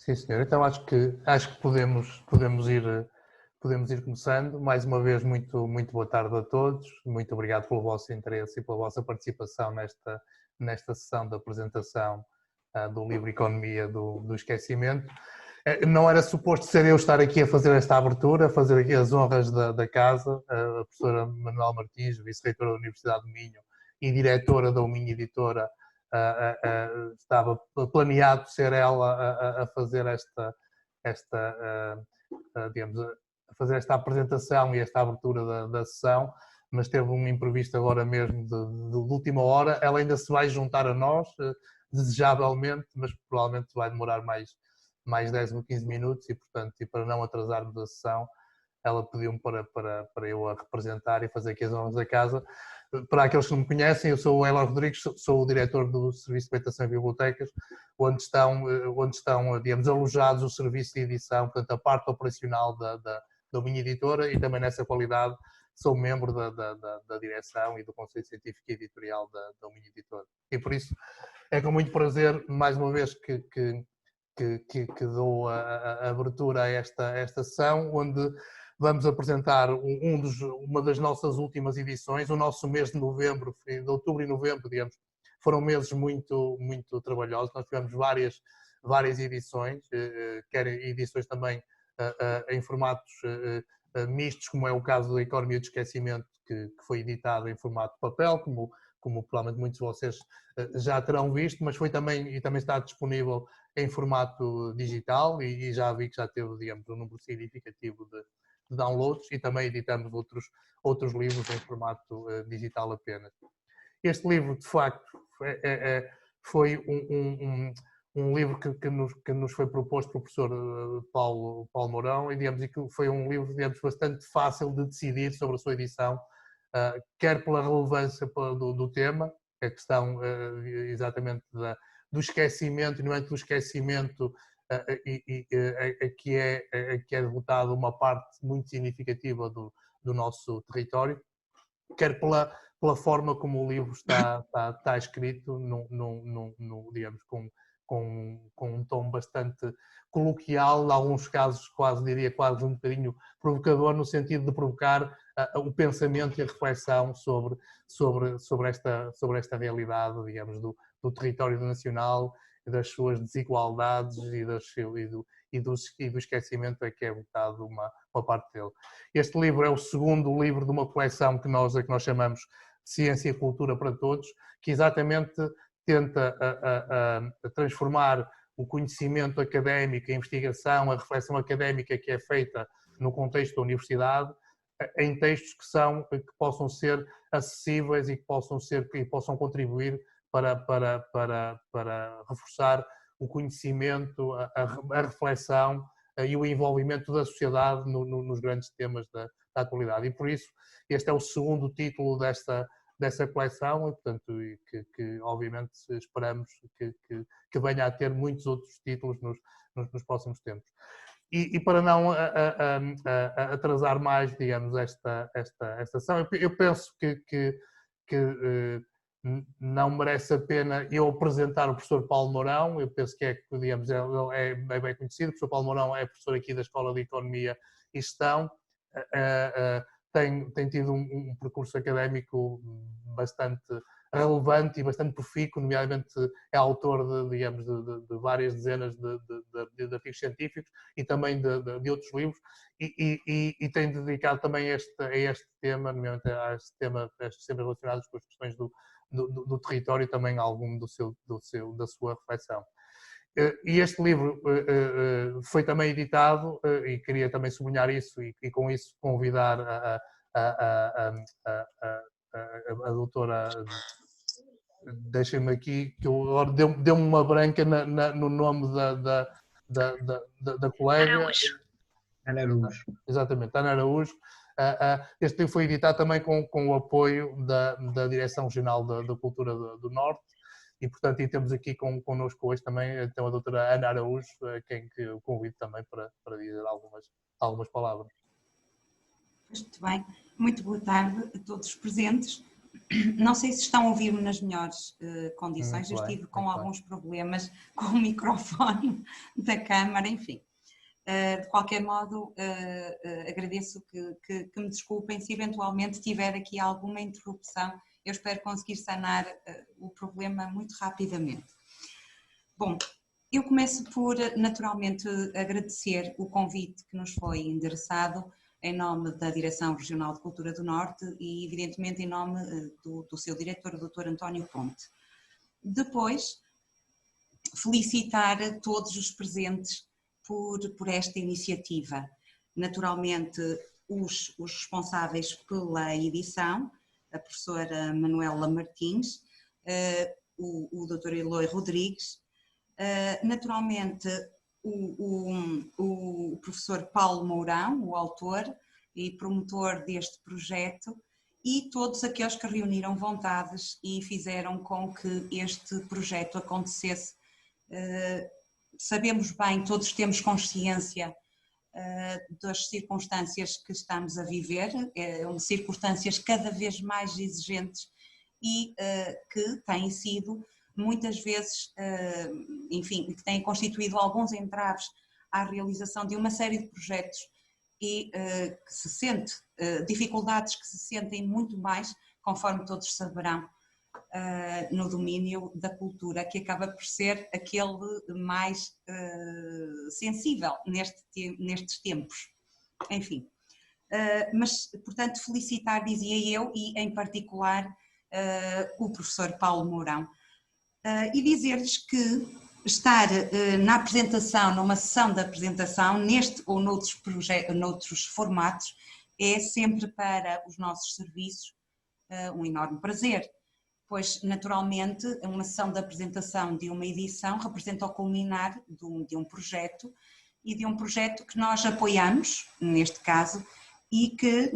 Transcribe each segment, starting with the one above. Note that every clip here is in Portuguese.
Sim, senhor. Então acho que podemos ir começando. Mais uma vez, muito boa tarde a todos. Muito obrigado pelo vosso interesse e pela vossa participação nesta sessão de apresentação do livro Economia do Esquecimento. Não era suposto ser eu estar aqui a fazer esta abertura, a fazer aqui as honras da casa. A professora Manuela Martins, vice-reitora da Universidade do Minho e diretora da UMinho Editora, estava planeado ser ela a fazer digamos, a fazer esta apresentação e esta abertura da sessão, mas teve um imprevisto agora mesmo de última hora. Ela ainda se vai juntar a nós, desejavelmente, mas provavelmente vai demorar mais 10 ou 15 minutos e, portanto, para não atrasarmos a sessão, ela pediu-me para eu a representar e fazer aqui as honras da casa. Para aqueles que não me conhecem, eu sou o Eloy Rodrigues, sou o diretor do Serviço de Habitação e Bibliotecas, onde estão, digamos, alojados o serviço de edição, portanto, a parte operacional da minha editora, e também nessa qualidade sou membro da direção e do Conselho Científico e Editorial da minha editora. E por isso é com muito prazer, mais uma vez, que dou a abertura a esta sessão, onde vamos apresentar uma das nossas últimas edições. O nosso mês de novembro, de outubro e novembro, digamos, foram meses muito trabalhosos. Nós tivemos várias edições, quer edições também em formatos mistos, como é o caso da Economia do Esquecimento, que foi editada em formato de papel, como provavelmente muitos de vocês já terão visto, mas também está disponível em formato digital e já vi que já teve, digamos, um número significativo de downloads, e também editamos outros livros em formato digital apenas. Este livro, de facto, foi um livro que nos foi proposto pelo professor Paulo Mourão, e digamos que foi um livro, digamos, bastante fácil de decidir sobre a sua edição, quer pela relevância do tema, a questão exatamente do esquecimento, e não é do esquecimento que é devotada uma parte muito significativa do nosso território, quer pela forma como o livro está escrito, digamos, com um tom bastante coloquial, em alguns casos diria quase um bocadinho provocador, no sentido de provocar o pensamento e a reflexão sobre esta realidade, digamos, do território nacional, das suas desigualdades e do esquecimento a que é botado uma parte dele. Este livro é o segundo livro de uma coleção que nós chamamos Ciência e Cultura para Todos, que exatamente tenta a transformar o conhecimento académico, a investigação, a reflexão académica que é feita no contexto da universidade, em textos que possam ser acessíveis e que possam contribuir para reforçar o conhecimento, a reflexão e o envolvimento da sociedade nos grandes temas da atualidade. E por isso, este é o segundo título dessa coleção, e portanto, que obviamente esperamos que venha a ter muitos outros títulos nos próximos tempos. E para não atrasar mais, digamos, esta sessão, eu penso que não merece a pena eu apresentar o professor Paulo Mourão. Eu penso que digamos, é bem conhecido. O professor Paulo Mourão é professor aqui da Escola de Economia e Gestão, tem tido um percurso académico bastante relevante e bastante profícuo, nomeadamente é autor de várias dezenas de artigos científicos e também de outros livros, e tem dedicado também a este tema, nomeadamente a estes temas relacionados com as questões do território, também algum da sua reflexão. E este livro foi também editado, e queria também sublinhar isso, e com isso convidar a doutora, deixem-me aqui, que eu agora deu-me uma branca no nome da colega. Ana Araújo. Exatamente, Ana Araújo. Este livro foi editado também com o apoio da Direção Regional da Cultura do Norte, e portanto temos aqui connosco hoje também então, a doutora Ana Araújo, a quem que eu convido também para dizer algumas palavras. Muito bem, muito boa tarde a todos os presentes. Não sei se estão a ouvir-me nas melhores condições, eu estive com alguns problemas com o microfone da câmara, enfim. De qualquer modo, agradeço que me desculpem se eventualmente tiver aqui alguma interrupção. Eu espero conseguir sanar o problema muito rapidamente. Bom, eu começo por, naturalmente, agradecer o convite que nos foi endereçado em nome da Direção Regional de Cultura do Norte e, evidentemente, em nome do seu diretor, o Dr. António Ponte. Depois, felicitar todos os presentes por esta iniciativa. Naturalmente, os responsáveis pela edição, a professora Manuela Martins, o Dr. Eloy Rodrigues, naturalmente o professor Paulo Mourão, o autor e promotor deste projeto, e todos aqueles que reuniram vontades e fizeram com que este projeto acontecesse. Sabemos bem, todos temos consciência das circunstâncias que estamos a viver, circunstâncias cada vez mais exigentes e que têm sido muitas vezes, enfim, que têm constituído alguns entraves à realização de uma série de projetos e que se sente, dificuldades que se sentem muito mais, conforme todos saberão, no domínio da cultura, que acaba por ser aquele mais sensível nestes tempos. Enfim, mas, portanto, felicitar, dizia eu, e em particular o professor Paulo Mourão, e dizer-lhes que estar na apresentação, numa sessão de apresentação, neste ou noutros formatos, é sempre para os nossos serviços um enorme prazer, pois naturalmente uma sessão de apresentação de uma edição representa o culminar de um projeto e de um projeto que nós apoiamos, neste caso, e que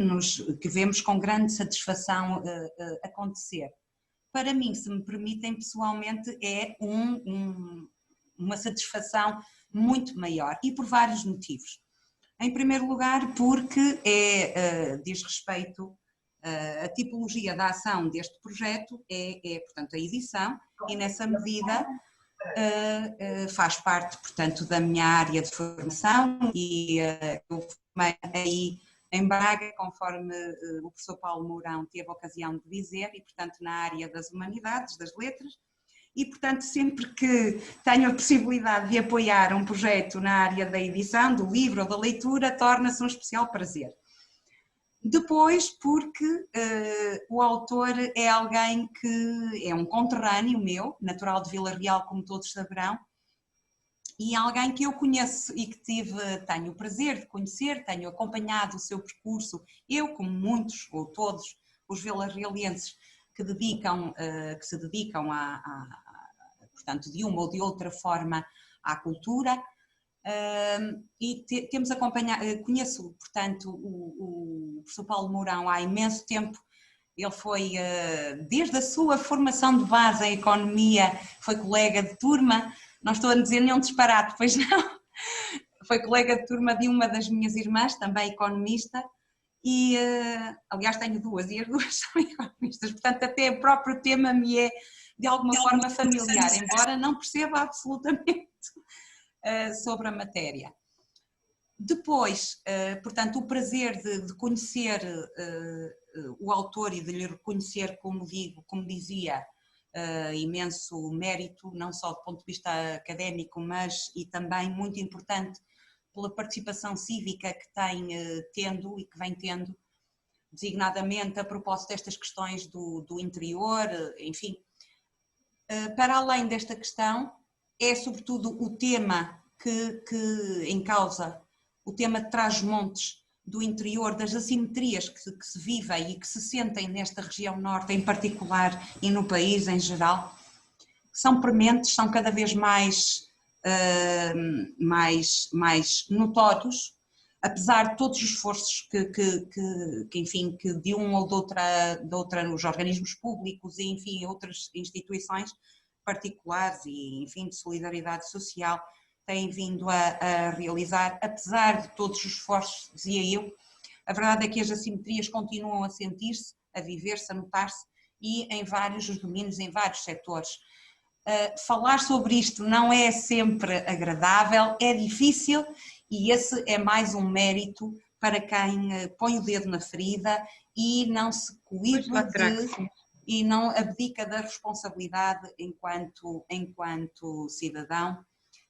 vemos com grande satisfação acontecer. Para mim, se me permitem, pessoalmente, é uma satisfação muito maior e por vários motivos. Em primeiro lugar, porque diz respeito a tipologia da ação deste projeto portanto, a edição e nessa medida faz parte, portanto, da minha área de formação e eu formei aí em Braga, conforme o professor Paulo Mourão teve a ocasião de dizer, e portanto na área das humanidades, das letras, e portanto sempre que tenho a possibilidade de apoiar um projeto na área da edição, do livro ou da leitura, torna-se um especial prazer. Depois porque o autor é alguém que é um conterrâneo meu, natural de Vila Real, como todos saberão, e alguém que eu conheço e que tenho o prazer de conhecer, tenho acompanhado o seu percurso, eu como muitos ou todos os vilarrealenses que se dedicam portanto, de uma ou de outra forma à cultura, e temos acompanhado, conheço, portanto, o professor Paulo Mourão há imenso tempo. Ele foi, desde a sua formação de base em economia, foi colega de turma, não estou a dizer nenhum disparate, pois não, foi colega de turma de uma das minhas irmãs, também economista, e aliás tenho duas, e as duas são economistas, portanto até o próprio tema me é de alguma forma familiar, embora não perceba absolutamente sobre a matéria. Depois, portanto, o prazer de conhecer o autor e de lhe reconhecer, como dizia, imenso mérito, não só do ponto de vista académico, mas e também muito importante pela participação cívica que tem tendo e que vem tendo, designadamente a propósito destas questões do interior, enfim. Para além desta questão, é sobretudo o tema que em causa, o tema de Trás-os-Montes, do interior, das assimetrias que se vivem e que se sentem nesta região norte em particular e no país em geral, são prementes, são cada vez mais notórios, apesar de todos os esforços enfim, que de um ou de outra os organismos públicos e enfim outras instituições particulares e enfim de solidariedade social têm vindo a realizar, apesar de todos os esforços, dizia eu, a verdade é que as assimetrias continuam a sentir-se, a viver-se, a notar-se e em vários domínios, em vários setores. Falar sobre isto não é sempre agradável, é difícil e esse é mais um mérito para quem põe o dedo na ferida e não se coíbe e não abdica da responsabilidade enquanto cidadão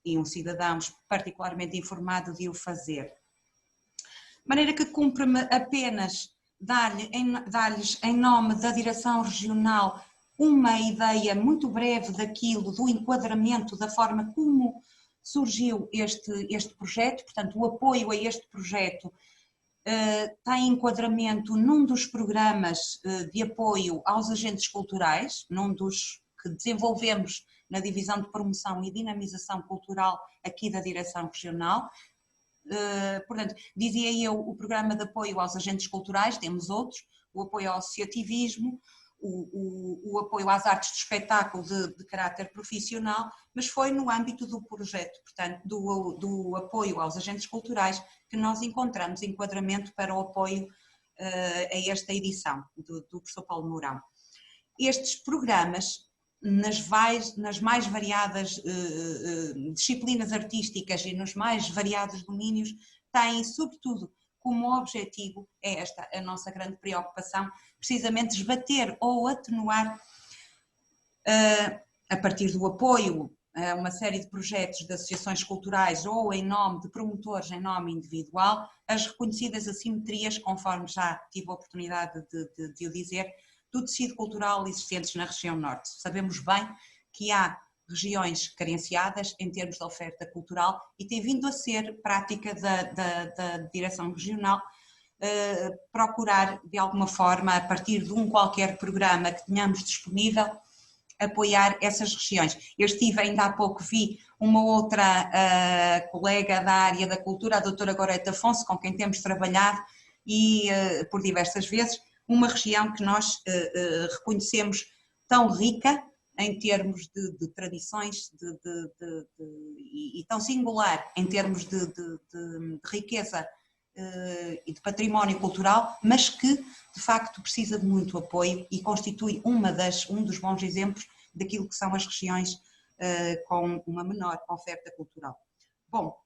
e um cidadão particularmente informado de o fazer. De maneira que cumpre-me apenas dar-lhes em nome da Direção Regional uma ideia muito breve daquilo, do enquadramento, da forma como surgiu este projeto. Portanto, o apoio a este projeto tem enquadramento num dos programas de apoio aos agentes culturais, num dos que desenvolvemos na Divisão de Promoção e Dinamização Cultural aqui da Direção Regional. Portanto, dizia eu, o programa de apoio aos agentes culturais, temos outros, o apoio ao associativismo, o apoio às artes de espetáculo de caráter profissional, mas foi no âmbito do projeto, portanto, do apoio aos agentes culturais que nós encontramos enquadramento para o apoio a esta edição do professor Paulo Mourão. Estes programas, nas mais variadas disciplinas artísticas e nos mais variados domínios, têm, sobretudo, como objetivo, é esta a nossa grande preocupação, precisamente esbater ou atenuar, a partir do apoio a uma série de projetos de associações culturais ou em nome de promotores em nome individual, as reconhecidas assimetrias, conforme já tive a oportunidade de o dizer, do tecido cultural existentes na região norte. Sabemos bem que há regiões carenciadas em termos de oferta cultural e tem vindo a ser prática da Direção Regional procurar de alguma forma, a partir de qualquer programa que tenhamos disponível, apoiar essas regiões. Eu estive, ainda há pouco vi uma outra colega da área da cultura, a doutora Gorete Afonso, com quem temos trabalhado e por diversas vezes, uma região que nós reconhecemos tão rica em termos de tradições e tão singular em termos de riqueza e de património cultural, mas que de facto precisa de muito apoio e constitui um dos bons exemplos daquilo que são as regiões com uma menor oferta cultural. Bom,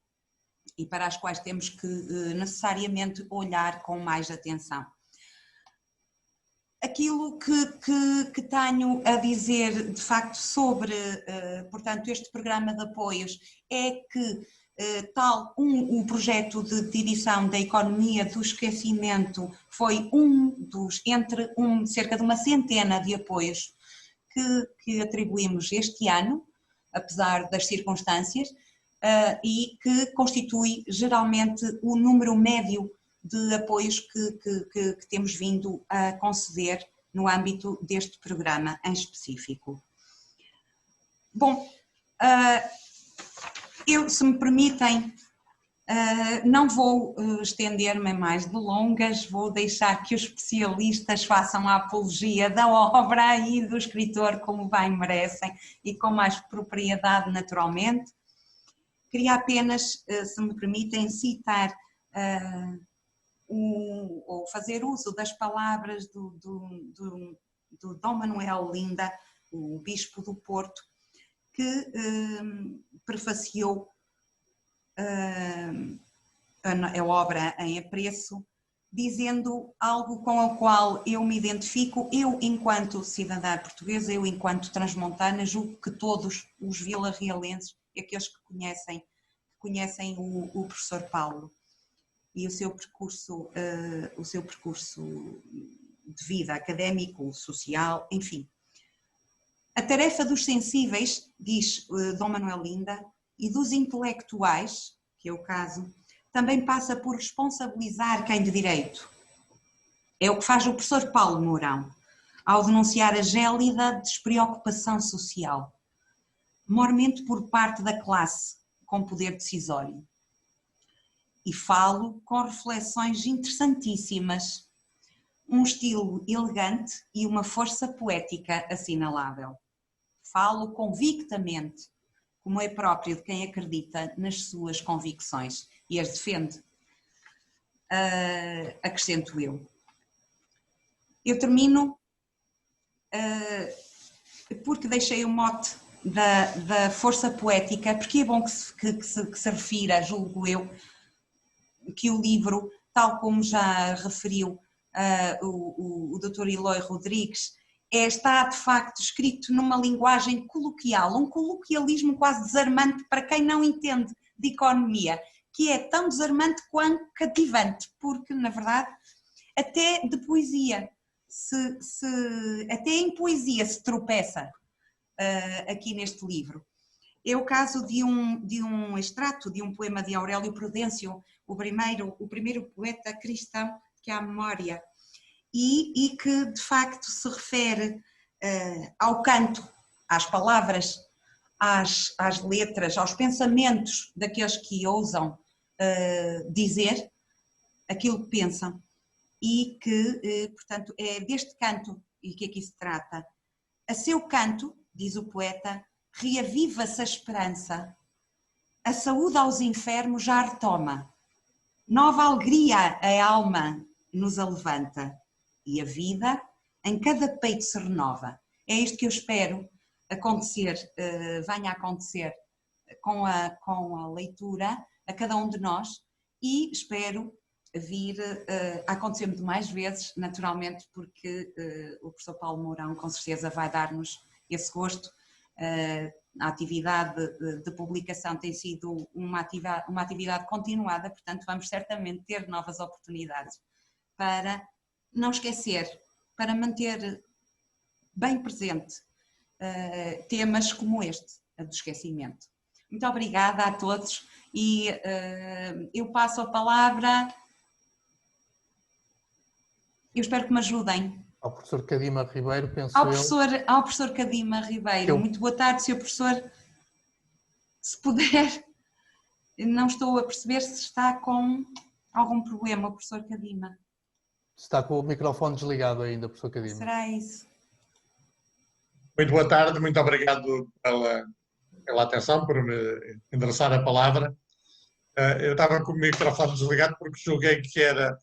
e para as quais temos que necessariamente olhar com mais atenção. Aquilo que tenho a dizer de facto sobre, portanto, este programa de apoios é que o projeto de edição da economia do esquecimento foi entre cerca de uma centena de apoios que atribuímos este ano, apesar das circunstâncias, e que constitui geralmente o número médio de apoios que temos vindo a conceder no âmbito deste programa em específico. Bom, eu, se me permitem, não vou estender-me mais delongas, vou deixar que os especialistas façam a apologia da obra e do escritor como bem merecem e com mais propriedade naturalmente. Queria apenas, se me permitem, citar ou fazer uso das palavras do Dom Manuel Linda, o Bispo do Porto, que prefaciou a obra em apreço, dizendo algo com o qual eu me identifico, eu enquanto cidadã portuguesa, eu enquanto transmontana, julgo que todos os vilarrealenses, aqueles que conhecem o professor Paulo e o seu percurso de vida académico, social, enfim. A tarefa dos sensíveis, diz Dom Manuel Linda, e dos intelectuais, que é o caso, também passa por responsabilizar quem de direito. É o que faz o professor Paulo Mourão, ao denunciar a gélida despreocupação social, mormente por parte da classe com poder decisório. E falo com reflexões interessantíssimas, um estilo elegante e uma força poética assinalável. Falo convictamente, como é próprio de quem acredita nas suas convicções e as defende. Acrescento eu. Eu termino porque deixei o mote da força poética, porque é bom que se refira, julgo eu, que o livro, tal como já referiu o Dr. Eloy Rodrigues, está de facto escrito numa linguagem coloquial, um coloquialismo quase desarmante para quem não entende de economia, que é tão desarmante quanto cativante, porque na verdade até de poesia, até em poesia se tropeça aqui neste livro. É o caso de um extrato de um poema de Aurélio Prudêncio, o primeiro poeta cristão que há memória, e que de facto se refere ao canto, às palavras, às letras, aos pensamentos daqueles que ousam dizer aquilo que pensam, e que, portanto, é deste canto e que aqui se trata. A seu canto, diz o poeta, reaviva-se a esperança, a saúde aos enfermos já retoma, nova alegria a alma nos alevanta e a vida em cada peito se renova. É isto que eu espero venha a acontecer com a leitura a cada um de nós, e espero vir a acontecer muito mais vezes, naturalmente, porque o professor Paulo Mourão com certeza vai dar-nos esse gosto. A atividade de publicação tem sido uma atividade continuada, portanto vamos certamente ter novas oportunidades para não esquecer, para manter bem presente temas como este, do esquecimento. Muito obrigada a todos e eu passo a palavra, eu espero que me ajudem. Ao professor Cadima Ribeiro, penso ao professor Cadima Ribeiro. Muito boa tarde, Sr. Professor. Se puder, não estou a perceber se está com algum problema, o professor Cadima. Está com o microfone desligado ainda, professor Cadima. Será isso? Muito boa tarde, muito obrigado pela atenção, por me endereçar a palavra. Eu estava com o microfone desligado porque julguei que era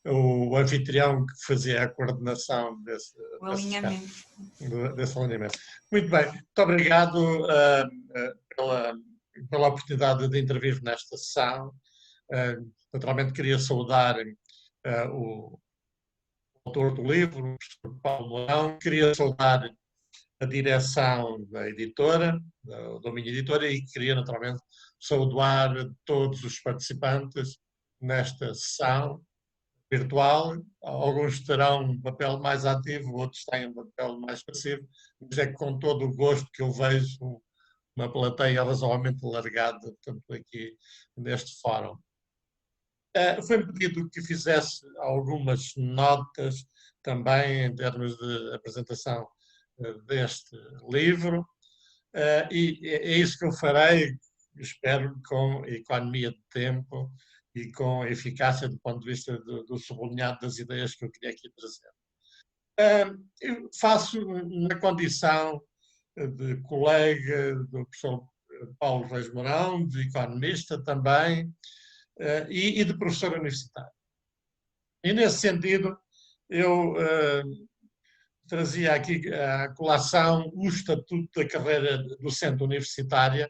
o anfitrião que fazia a coordenação desse alinhamento. Muito bem, muito obrigado pela oportunidade de intervir nesta sessão. Naturalmente queria saudar o autor do livro, o professor Paulo Mourão, queria saudar a direção da editora, da minha editora, e queria naturalmente saudar todos os participantes nesta sessão virtual. Alguns terão um papel mais ativo, outros têm um papel mais passivo, mas é com todo o gosto que eu vejo uma plateia razoavelmente largada, portanto, aqui neste fórum. Foi-me pedido que fizesse algumas notas também em termos de apresentação deste livro, e é isso que eu farei, espero, com economia de tempo e com eficácia do ponto de vista do sublinhado das ideias que eu queria aqui trazer. Eu faço na condição de colega do professor Paulo Reis Mourão, de economista também, e de professor universitário. E nesse sentido, eu trazia aqui à colação o Estatuto da Carreira Docente Universitária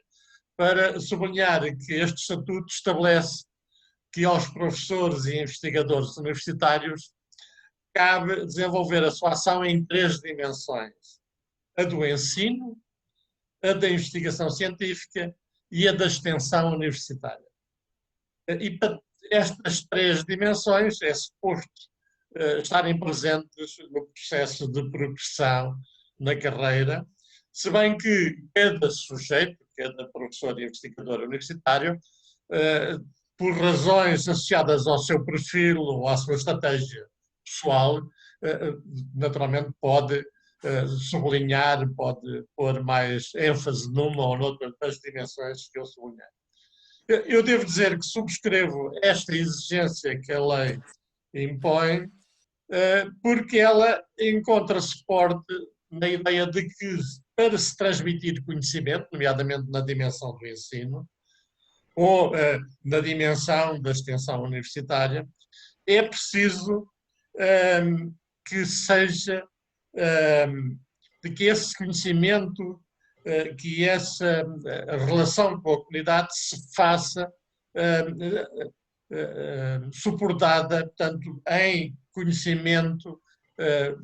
para sublinhar que este Estatuto estabelece que aos professores e investigadores universitários cabe desenvolver a sua ação em 3 dimensões: a do ensino, a da investigação científica e a da extensão universitária. E para estas 3 dimensões é suposto estarem presentes no processo de progressão na carreira, se bem que cada sujeito, cada professor e investigador universitário, por razões associadas ao seu perfil ou à sua estratégia pessoal, naturalmente pode sublinhar, pode pôr mais ênfase numa ou noutra das dimensões que eu sublinhei. Eu devo dizer que subscrevo esta exigência que a lei impõe, porque ela encontra suporte na ideia de que, para se transmitir conhecimento, nomeadamente na dimensão do ensino, ou na dimensão da extensão universitária, é preciso que seja de que esse conhecimento, que essa relação com a comunidade se faça suportada, portanto, em conhecimento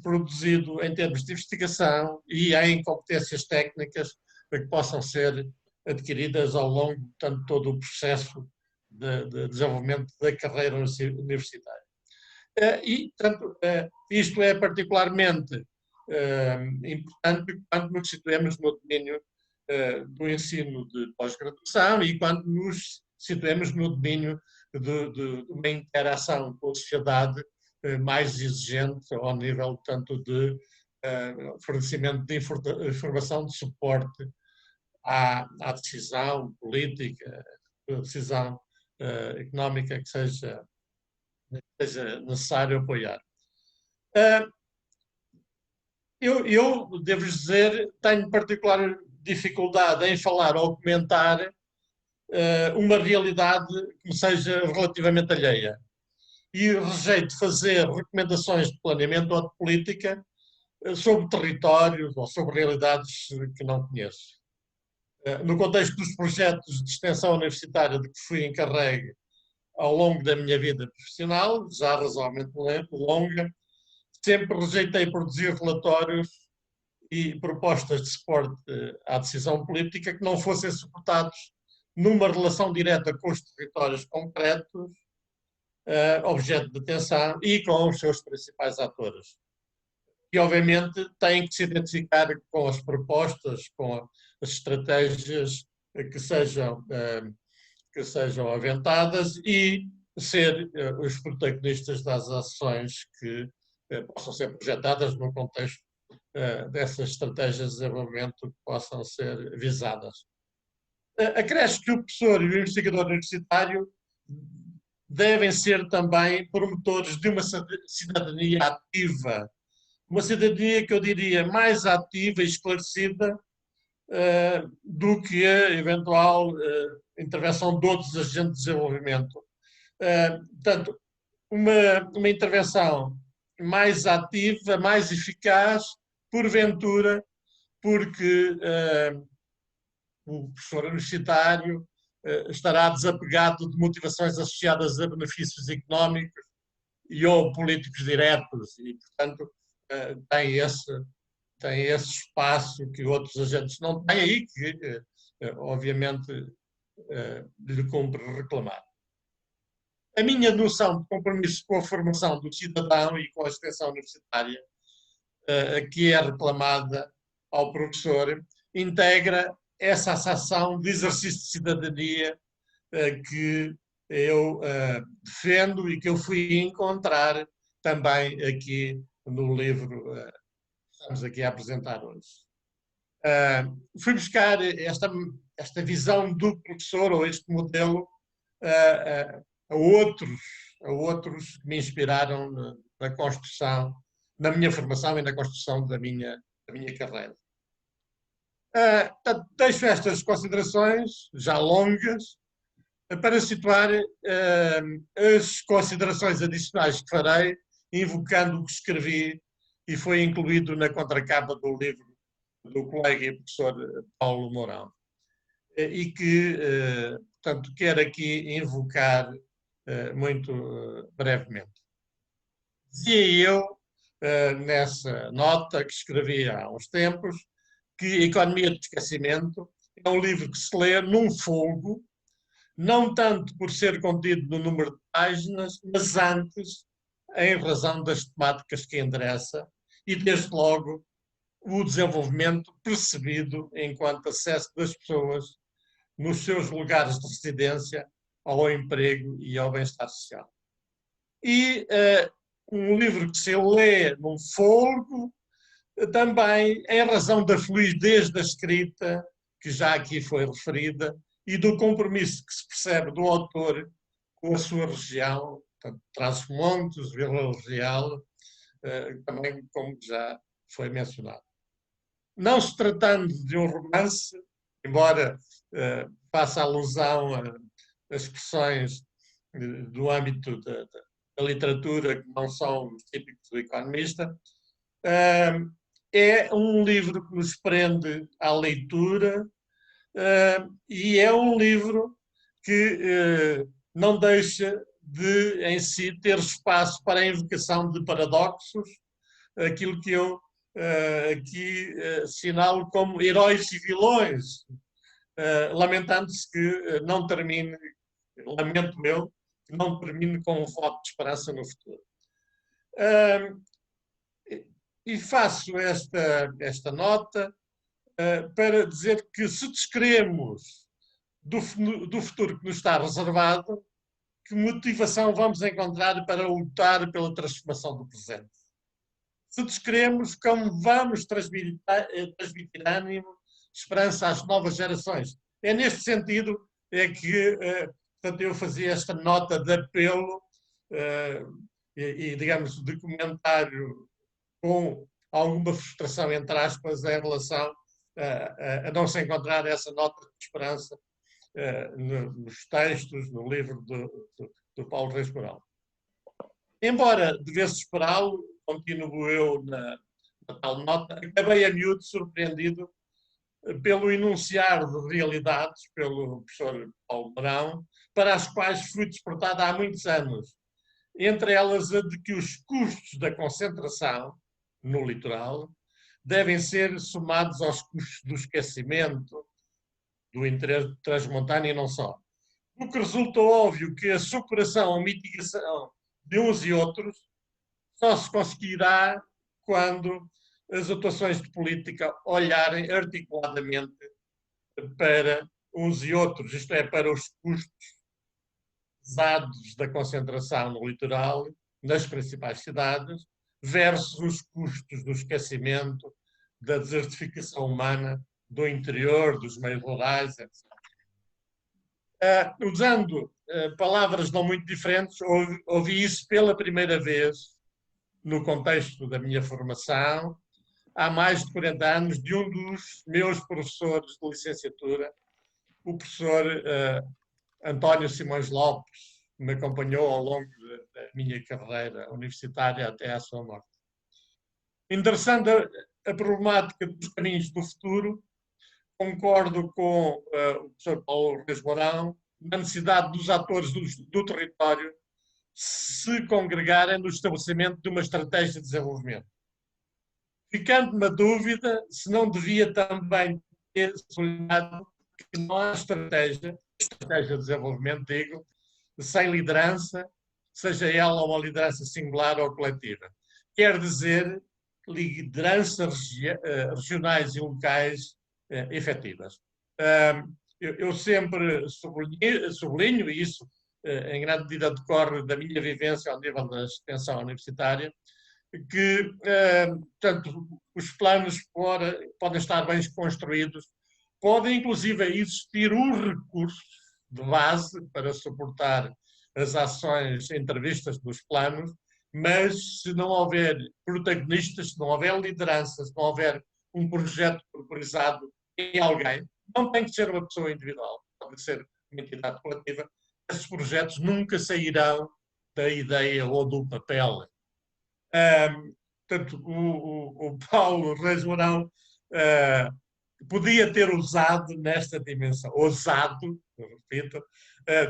produzido em termos de investigação e em competências técnicas que possam ser adquiridas ao longo de todo o processo de desenvolvimento da carreira universitária. E, portanto, isto é particularmente importante quando nos situemos no domínio do ensino de pós-graduação e quando nos situemos no domínio de uma interação com a sociedade mais exigente ao nível tanto de fornecimento de informação de suporte à decisão política, à decisão económica que seja necessário apoiar. Eu devo dizer, tenho particular dificuldade em falar ou comentar uma realidade que me seja relativamente alheia. E rejeito fazer recomendações de planeamento ou de política sobre territórios ou sobre realidades que não conheço. No contexto dos projetos de extensão universitária de que fui encarregue ao longo da minha vida profissional, já razoavelmente longa, sempre rejeitei produzir relatórios e propostas de suporte à decisão política que não fossem suportados numa relação direta com os territórios concretos, objeto de atenção, e com os seus principais atores. E, obviamente, têm que se identificar com as propostas, com as estratégias que sejam aventadas e ser os protagonistas das ações que possam ser projetadas no contexto dessas estratégias de desenvolvimento que possam ser visadas. Acresce que o professor e o investigador universitário devem ser também promotores de uma cidadania ativa, uma cidadania que eu diria mais ativa e esclarecida do que a eventual intervenção de outros agentes de desenvolvimento. Portanto, uma intervenção mais ativa, mais eficaz, porventura, porque o professor universitário estará desapegado de motivações associadas a benefícios económicos e ou políticos diretos e, portanto, tem esse espaço que outros agentes não têm aí, que, obviamente, lhe cumpre reclamar. A minha noção de compromisso com a formação do cidadão e com a extensão universitária, que é reclamada ao professor, integra essa ação de exercício de cidadania que eu defendo e que eu fui encontrar também aqui no livro que estamos aqui a apresentar hoje. Fui buscar esta visão do professor, ou este modelo, a outros que me inspiraram na construção, na minha formação e na construção da minha carreira. Deixo estas considerações, já longas, para situar as considerações adicionais que farei, invocando o que escrevi e foi incluído na contracapa do livro do colega e professor Paulo Mourão. E que, portanto, quero aqui invocar muito brevemente. Dizia eu, nessa nota que escrevi há uns tempos, que Economia do Esquecimento é um livro que se lê num folgo, não tanto por ser contido no número de páginas, mas antes, em razão das temáticas que endereça e, desde logo, o desenvolvimento percebido enquanto acesso das pessoas nos seus lugares de residência ao emprego e ao bem-estar social. E um livro que se lê num folgo, também em razão da fluidez da escrita, que já aqui foi referida, e do compromisso que se percebe do autor com a sua região, portanto, Trás-os-Montes, Vila Real, também como já foi mencionado. Não se tratando de um romance, embora faça alusão a expressões do âmbito da literatura que não são típicos do economista, é um livro que nos prende à leitura e é um livro que não deixa de, em si, ter espaço para a invocação de paradoxos, aquilo que eu aqui assinalo como heróis e vilões, lamentando-se que não termine, lamento eu, que não termine com um voto de esperança no futuro. E faço esta nota para dizer que se descremos do futuro que nos está reservado, que motivação vamos encontrar para lutar pela transformação do presente? Se descremos como vamos transmitir ânimo, esperança às novas gerações. É neste sentido que portanto, eu fazia esta nota de apelo e, digamos, de comentário com alguma frustração, entre aspas, em relação a não se encontrar essa nota de esperança nos textos, no livro do Paulo Reis Mourão. Embora devesse esperá-lo, continuo eu na tal nota, acabei a miúdo surpreendido pelo enunciar de realidades pelo professor Paulo Mourão, para as quais fui despertado há muitos anos. Entre elas a de que os custos da concentração no litoral devem ser somados aos custos do esquecimento, do interesse transmontano e não só. O que resulta óbvio que a superação ou mitigação de uns e outros só se conseguirá quando as atuações de política olharem articuladamente para uns e outros, isto é, para os custos pesados da concentração no litoral, nas principais cidades, versus os custos do esquecimento, da desertificação humana, do interior, dos meios rurais, etc. Usando palavras não muito diferentes, ouvi isso pela primeira vez no contexto da minha formação, há mais de 40 anos, de um dos meus professores de licenciatura, o professor António Simões Lopes, que me acompanhou ao longo da minha carreira universitária até à sua morte. Interessante a problemática dos caminhos do futuro, concordo com o professor Paulo Reis Mourão na necessidade dos atores do território se congregarem no estabelecimento de uma estratégia de desenvolvimento. Ficando-me a dúvida se não devia também ter sublinhado que não há estratégia de desenvolvimento, digo, sem liderança, seja ela uma liderança singular ou coletiva. Quer dizer, lideranças regionais e locais efetivas. Eu sempre sublinho, e isso em grande medida decorre da minha vivência ao nível da extensão universitária, que, portanto, os planos podem estar bem construídos, podem inclusive existir os recursos de base para suportar as ações entrevistas dos planos, mas se não houver protagonistas, se não houver liderança, se não houver um projeto corporizado em alguém, não tem que ser uma pessoa individual, pode ser uma entidade coletiva, esses projetos nunca sairão da ideia ou do papel. Portanto, o Paulo Reis Mourão podia ter usado nesta dimensão, ousado, repito,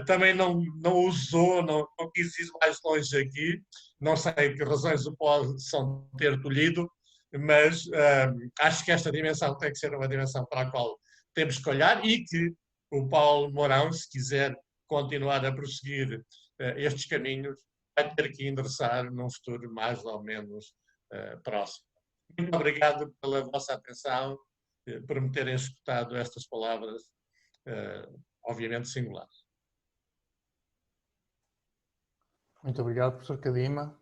também não usou, não quis ir mais longe aqui, não sei que razões o possam ter tolhido, mas acho que esta dimensão tem que ser uma dimensão para a qual temos que olhar e que o Paulo Mourão, se quiser continuar a prosseguir estes caminhos, vai ter que endereçar num futuro mais ou menos próximo. Muito obrigado pela vossa atenção, por me terem escutado estas palavras, obviamente singulares. Muito obrigado, professor Cadima.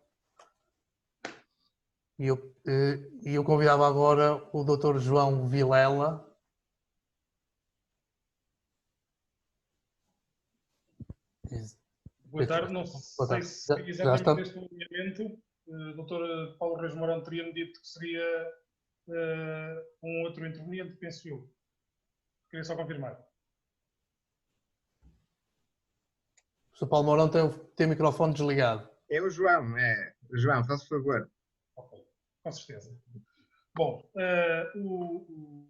E eu convidava agora o Dr. João Vilela. Boa tarde, não sei se exatamente neste alinhamento, o Dr. Paulo Reis Mourão teria-me dito que seria um outro interveniente, penso eu. Queria só confirmar. O Sr. Paulo Mourão tem o microfone desligado. É o João, João, faz favor. Ok, com certeza. Bom, o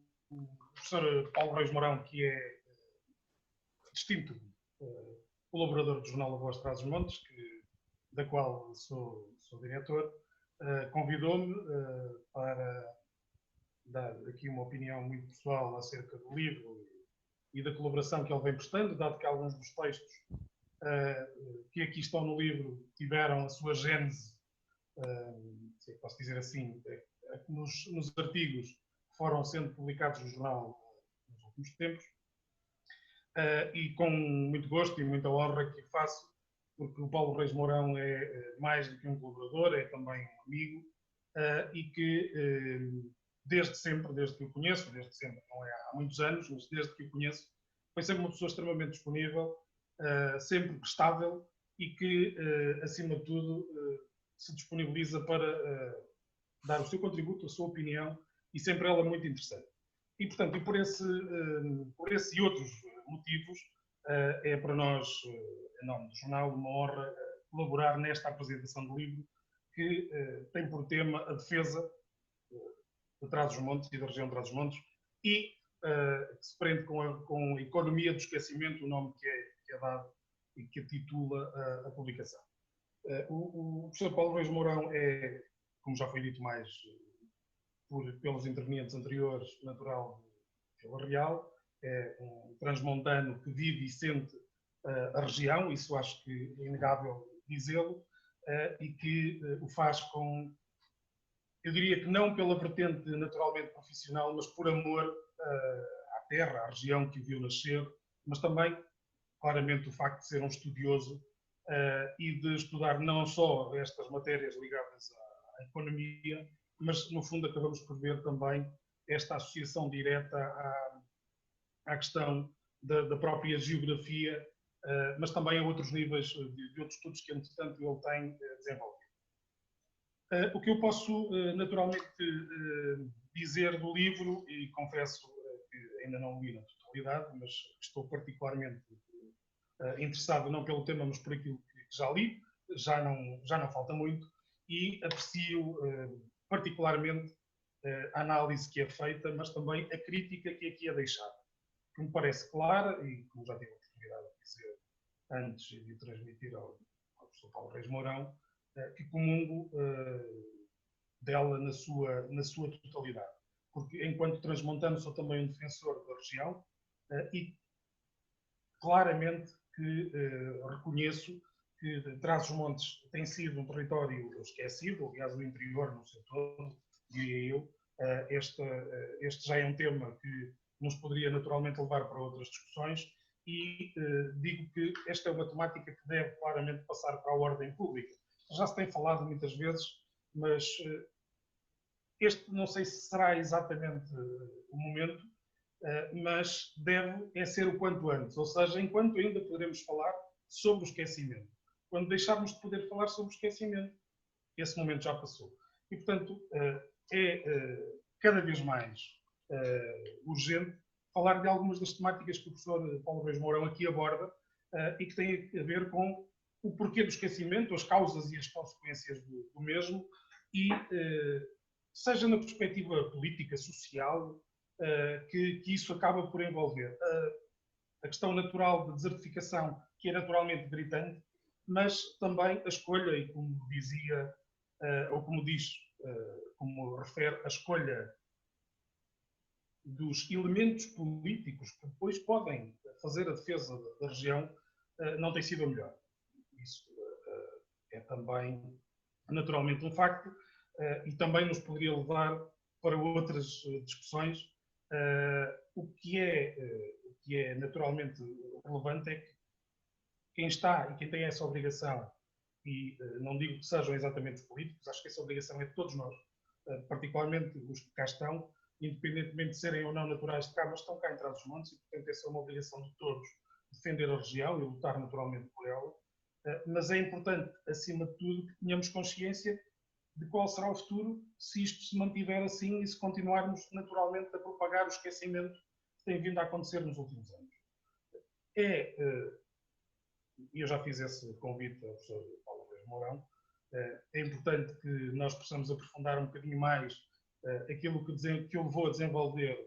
professor Paulo Reis Mourão, que é distinto colaborador do Jornal A Voz de Trás-os-Montes, da qual sou diretor, convidou-me para dar aqui uma opinião muito pessoal acerca do livro e da colaboração que ele vem prestando, dado que alguns dos textos que aqui estão no livro tiveram a sua gênese, se posso dizer assim, nos artigos que foram sendo publicados no jornal nos últimos tempos, e com muito gosto e muita honra que faço, porque o Paulo Reis Mourão é mais do que um colaborador, é também um amigo, e que desde sempre, desde que o conheço, desde sempre, não é há muitos anos, mas desde que o conheço, foi sempre uma pessoa extremamente disponível, sempre prestável e que, acima de tudo, se disponibiliza para dar o seu contributo, a sua opinião, e sempre ela muito interessante. E, portanto, por esse e outros motivos, é para nós, em nome do jornal, uma honra colaborar nesta apresentação do livro, que tem por tema a defesa de Trás-os-Montes e da região de Trás-os-Montes, e que se prende com a economia do esquecimento, o nome que é dado e que titula a publicação. O professor Paulo Reis Mourão é, como já foi dito mais pelos intervenientes anteriores, natural de Vila Real, é um transmontano que vive e sente a região, isso acho que é inegável dizê-lo, e que o faz com, eu diria que não pela vertente naturalmente profissional, mas por amor à terra, à região que o viu nascer, mas também, claramente, o facto de ser um estudioso e de estudar não só estas matérias ligadas à economia, mas, no fundo, acabamos por ver também esta associação direta à questão da própria geografia, mas também a outros níveis de outros estudos que, entretanto, ele tem desenvolvido. O que eu posso, naturalmente, dizer do livro, e confesso que ainda não o li na totalidade, mas estou particularmente interessado não pelo tema, mas por aquilo que já li, já não falta muito, e aprecio particularmente a análise que é feita, mas também a crítica que aqui é deixada, que me parece clara, e como já tive a oportunidade de dizer antes e de transmitir ao professor Paulo Reis Mourão, que comungo dela na sua totalidade. Porque, enquanto transmontano, sou também um defensor da região e claramente que reconheço que Trás-os-Montes tem sido um território esquecido, aliás, o interior no seu todo, diria eu. Este já é um tema que nos poderia naturalmente levar para outras discussões e digo que esta é uma temática que deve claramente passar para a ordem pública. Já se tem falado muitas vezes, mas este não sei se será exatamente o momento, mas deve ser o quanto antes, ou seja, enquanto ainda poderemos falar sobre o esquecimento. Quando deixarmos de poder falar sobre o esquecimento, esse momento já passou. E, portanto, cada vez mais urgente falar de algumas das temáticas que o professor Paulo Reis Mourão aqui aborda e que têm a ver com o porquê do esquecimento, as causas e as consequências do mesmo, e seja na perspectiva política, social, que isso acaba por envolver a questão natural de desertificação, que é naturalmente gritante, mas também a escolha, e como dizia, ou como diz, como refere, a escolha dos elementos políticos que depois podem fazer a defesa da região não tem sido a melhor. Isso é também naturalmente um facto e também nos poderia levar para outras discussões. O que é naturalmente relevante é que quem está e quem tem essa obrigação, e não digo que sejam exatamente os políticos, acho que essa obrigação é de todos nós, particularmente os que cá estão, independentemente de serem ou não naturais de cá, mas estão cá em Trás-os-Montes e, portanto, essa é uma obrigação de todos, defender a região e lutar naturalmente por ela. Mas é importante, acima de tudo, que tenhamos consciência de qual será o futuro se isto se mantiver assim e se continuarmos naturalmente a propagar o esquecimento que tem vindo a acontecer nos últimos anos. E eu já fiz esse convite ao professor Paulo Reis Mourão, é importante que nós possamos aprofundar um bocadinho mais aquilo que o levou a desenvolver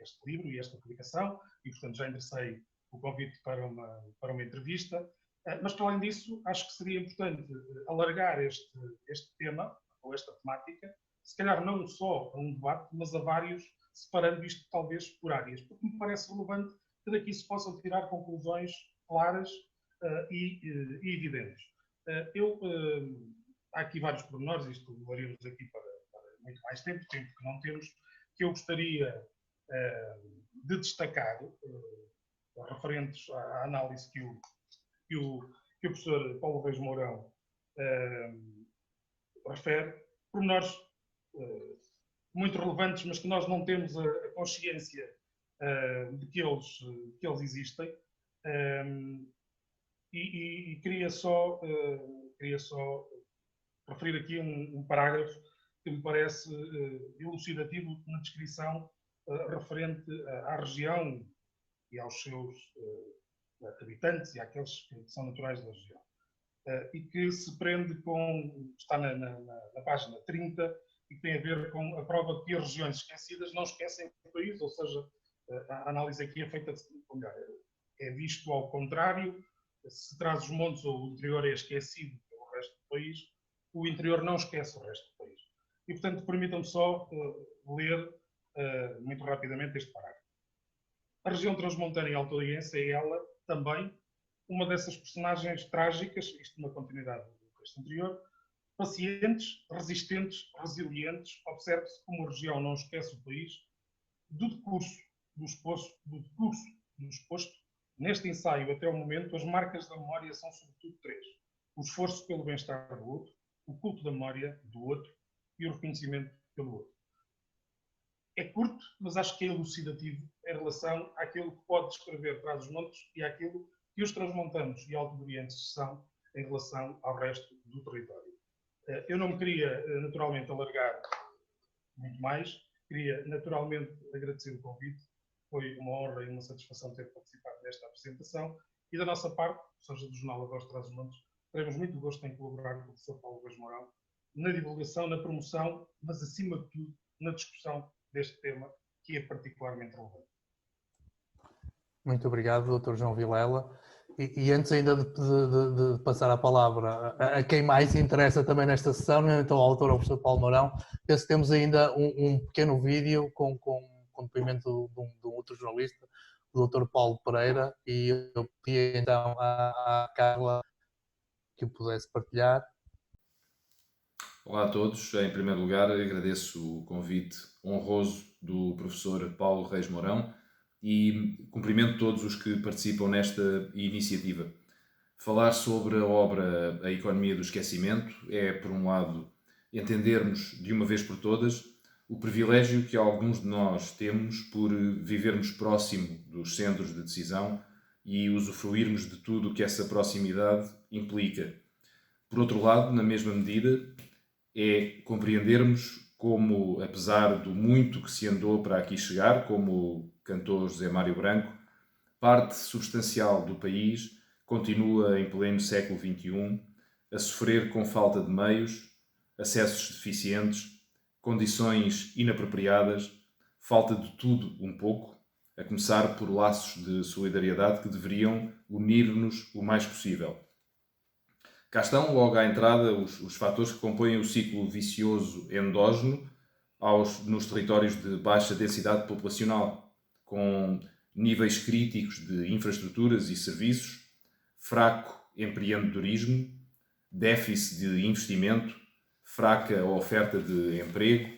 este livro e esta publicação, e portanto já enderecei o convite para uma entrevista. Mas, para além disso, acho que seria importante alargar este tema, ou esta temática, se calhar não só a um debate, mas a vários, separando isto talvez por áreas, porque me parece relevante que daqui se possam tirar conclusões claras e evidentes. Há aqui vários pormenores, isto levaríamos aqui para muito mais tempo que não temos, que eu gostaria de destacar, referentes à análise que o professor Paulo Reis Mourão refere, pormenores muito relevantes, mas que nós não temos a consciência de que eles existem. E queria só referir aqui um parágrafo que me parece elucidativo na descrição referente à região e aos seus habitantes e àqueles que são naturais da região. E que se prende com, está na página 30, e que tem a ver com a prova de que as regiões esquecidas não esquecem o país, ou seja, a análise aqui é feita, melhor, é visto ao contrário. Se Trás-os-Montes ou o interior é esquecido pelo resto do país, o interior não esquece o resto do país. E, portanto, permitam-me só ler muito rapidamente este parágrafo. A região transmontana e alto-oriense é ela também uma dessas personagens trágicas, isto na continuidade do texto anterior, pacientes, resistentes, resilientes. Observe-se como a região não esquece o país. Do decurso do exposto, neste ensaio até o momento, as marcas da memória são sobretudo três: o esforço pelo bem-estar do outro, o culto da memória do outro e o reconhecimento pelo outro. É curto, mas acho que é elucidativo em relação àquilo que pode descrever Trás-os-Montes e àquilo que os transmontanos e alto-orientes são em relação ao resto do território. Eu não me queria, naturalmente, alargar muito mais. Queria, naturalmente, agradecer o convite. Foi uma honra e uma satisfação ter participado nesta apresentação. E da nossa parte, seja do Jornal A Voz de Trás-os-Montes, teremos muito gosto em colaborar com o professor Paulo Reis Mourão na divulgação, na promoção, mas, acima de tudo, na discussão deste tema, que é particularmente relevante. Muito obrigado, Dr. João Vilela. E antes ainda de passar a palavra a quem mais interessa também nesta sessão, então ao autor, ao professor Paulo Mourão, penso que temos ainda um pequeno vídeo com depoimento de um outro jornalista, o Dr. Paulo Pereira, e eu pedi então à Carla que o pudesse partilhar. Olá a todos. Em primeiro lugar, agradeço o convite honroso do professor Paulo Reis Mourão e cumprimento todos os que participam nesta iniciativa. Falar sobre a obra A Economia do Esquecimento é, por um lado, entendermos de uma vez por todas o privilégio que alguns de nós temos por vivermos próximo dos centros de decisão e usufruirmos de tudo o que essa proximidade implica. Por outro lado, na mesma medida, é compreendermos como, apesar do muito que se andou para aqui chegar, como cantou José Mário Branco, parte substancial do país continua em pleno século XXI a sofrer com falta de meios, acessos deficientes, condições inapropriadas, falta de tudo um pouco, a começar por laços de solidariedade que deveriam unir-nos o mais possível. Cá estão, logo à entrada, os fatores que compõem o ciclo vicioso endógeno nos territórios de baixa densidade populacional, com níveis críticos de infraestruturas e serviços, fraco empreendedorismo, déficit de investimento, fraca oferta de emprego,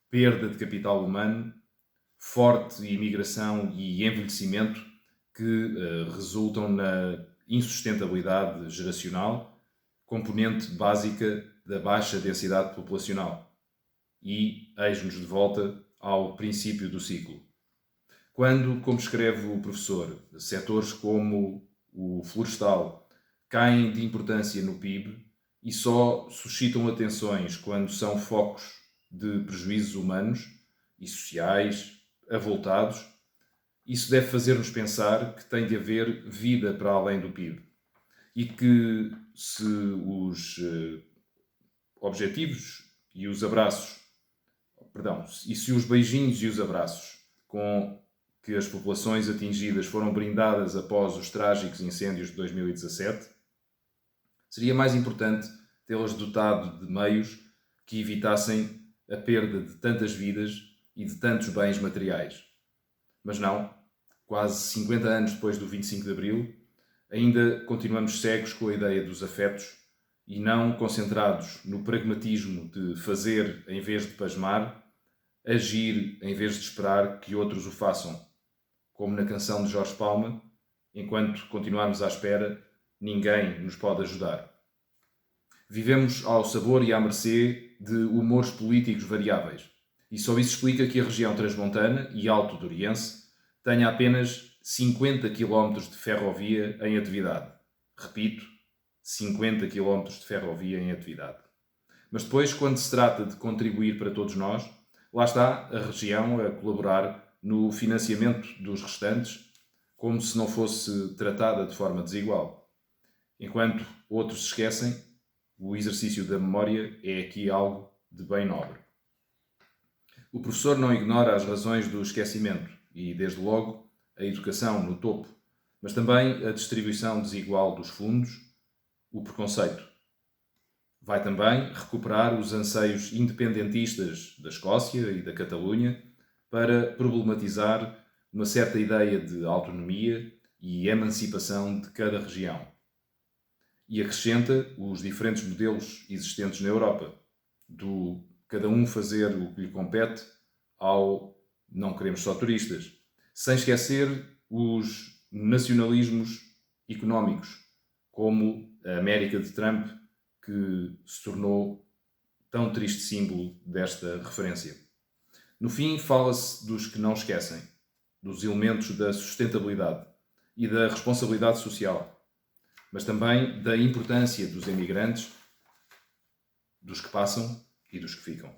perda de capital humano, forte imigração e envelhecimento que resultam na insustentabilidade geracional, componente básica da baixa densidade populacional. E eis-nos de volta ao princípio do ciclo. Quando, como escreve o professor, setores como o florestal caem de importância no PIB e só suscitam atenções quando são focos de prejuízos humanos e sociais avultados, isso deve fazer-nos pensar que tem de haver vida para além do PIB e que, se os objetivos e os abraços Perdão, e se os beijinhos e os abraços com que as populações atingidas foram brindadas após os trágicos incêndios de 2017, seria mais importante tê-las dotado de meios que evitassem a perda de tantas vidas e de tantos bens materiais. Mas não, quase 50 anos depois do 25 de Abril, ainda continuamos cegos com a ideia dos afetos e não concentrados no pragmatismo de fazer em vez de pasmar, agir em vez de esperar que outros o façam. Como na canção de Jorge Palma, enquanto continuarmos à espera, ninguém nos pode ajudar. Vivemos ao sabor e à mercê de humores políticos variáveis. E só isso explica que a região transmontana e alto doriense tenha apenas 50 km de ferrovia em atividade. Repito, 50 km de ferrovia em atividade. Mas depois, quando se trata de contribuir para todos nós, lá está a região a colaborar no financiamento dos restantes, como se não fosse tratada de forma desigual. Enquanto outros se esquecem, o exercício da memória é aqui algo de bem nobre. O professor não ignora as razões do esquecimento e, desde logo, a educação no topo, mas também a distribuição desigual dos fundos, o preconceito. Vai também recuperar os anseios independentistas da Escócia e da Catalunha para problematizar uma certa ideia de autonomia e emancipação de cada região. E acrescenta os diferentes modelos existentes na Europa, do cada um fazer o que lhe compete ao não queremos só turistas, sem esquecer os nacionalismos económicos, como a América de Trump, que se tornou tão triste símbolo desta referência. No fim, fala-se dos que não esquecem, dos elementos da sustentabilidade e da responsabilidade social, mas também da importância dos emigrantes, dos que passam e dos que ficam.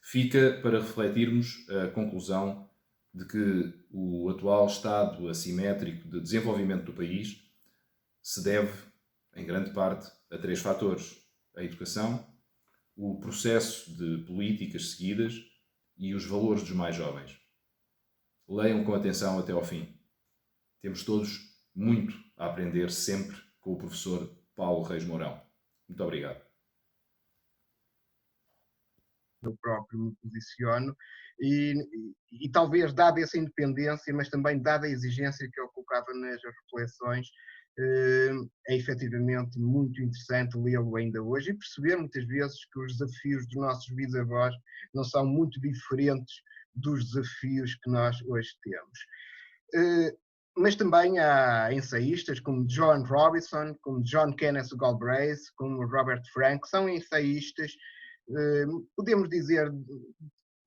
Fica para refletirmos a conclusão de que o atual estado assimétrico de desenvolvimento do país se deve, em grande parte, a 3 fatores: a educação, o processo de políticas seguidas e os valores dos mais jovens. Leiam com atenção até ao fim. Temos todos muito a aprender sempre com o professor Paulo Reis Mourão. Muito obrigado. Eu próprio me posiciono e talvez dada essa independência, mas também dada a exigência que eu colocava nas reflexões, é efetivamente muito interessante lê-lo ainda hoje e perceber muitas vezes que os desafios dos nossos bisavós não são muito diferentes dos desafios que nós hoje temos. Mas também há ensaístas como John Robinson, como John Kenneth Galbraith, como Robert Frank, que são ensaístas, podemos dizer,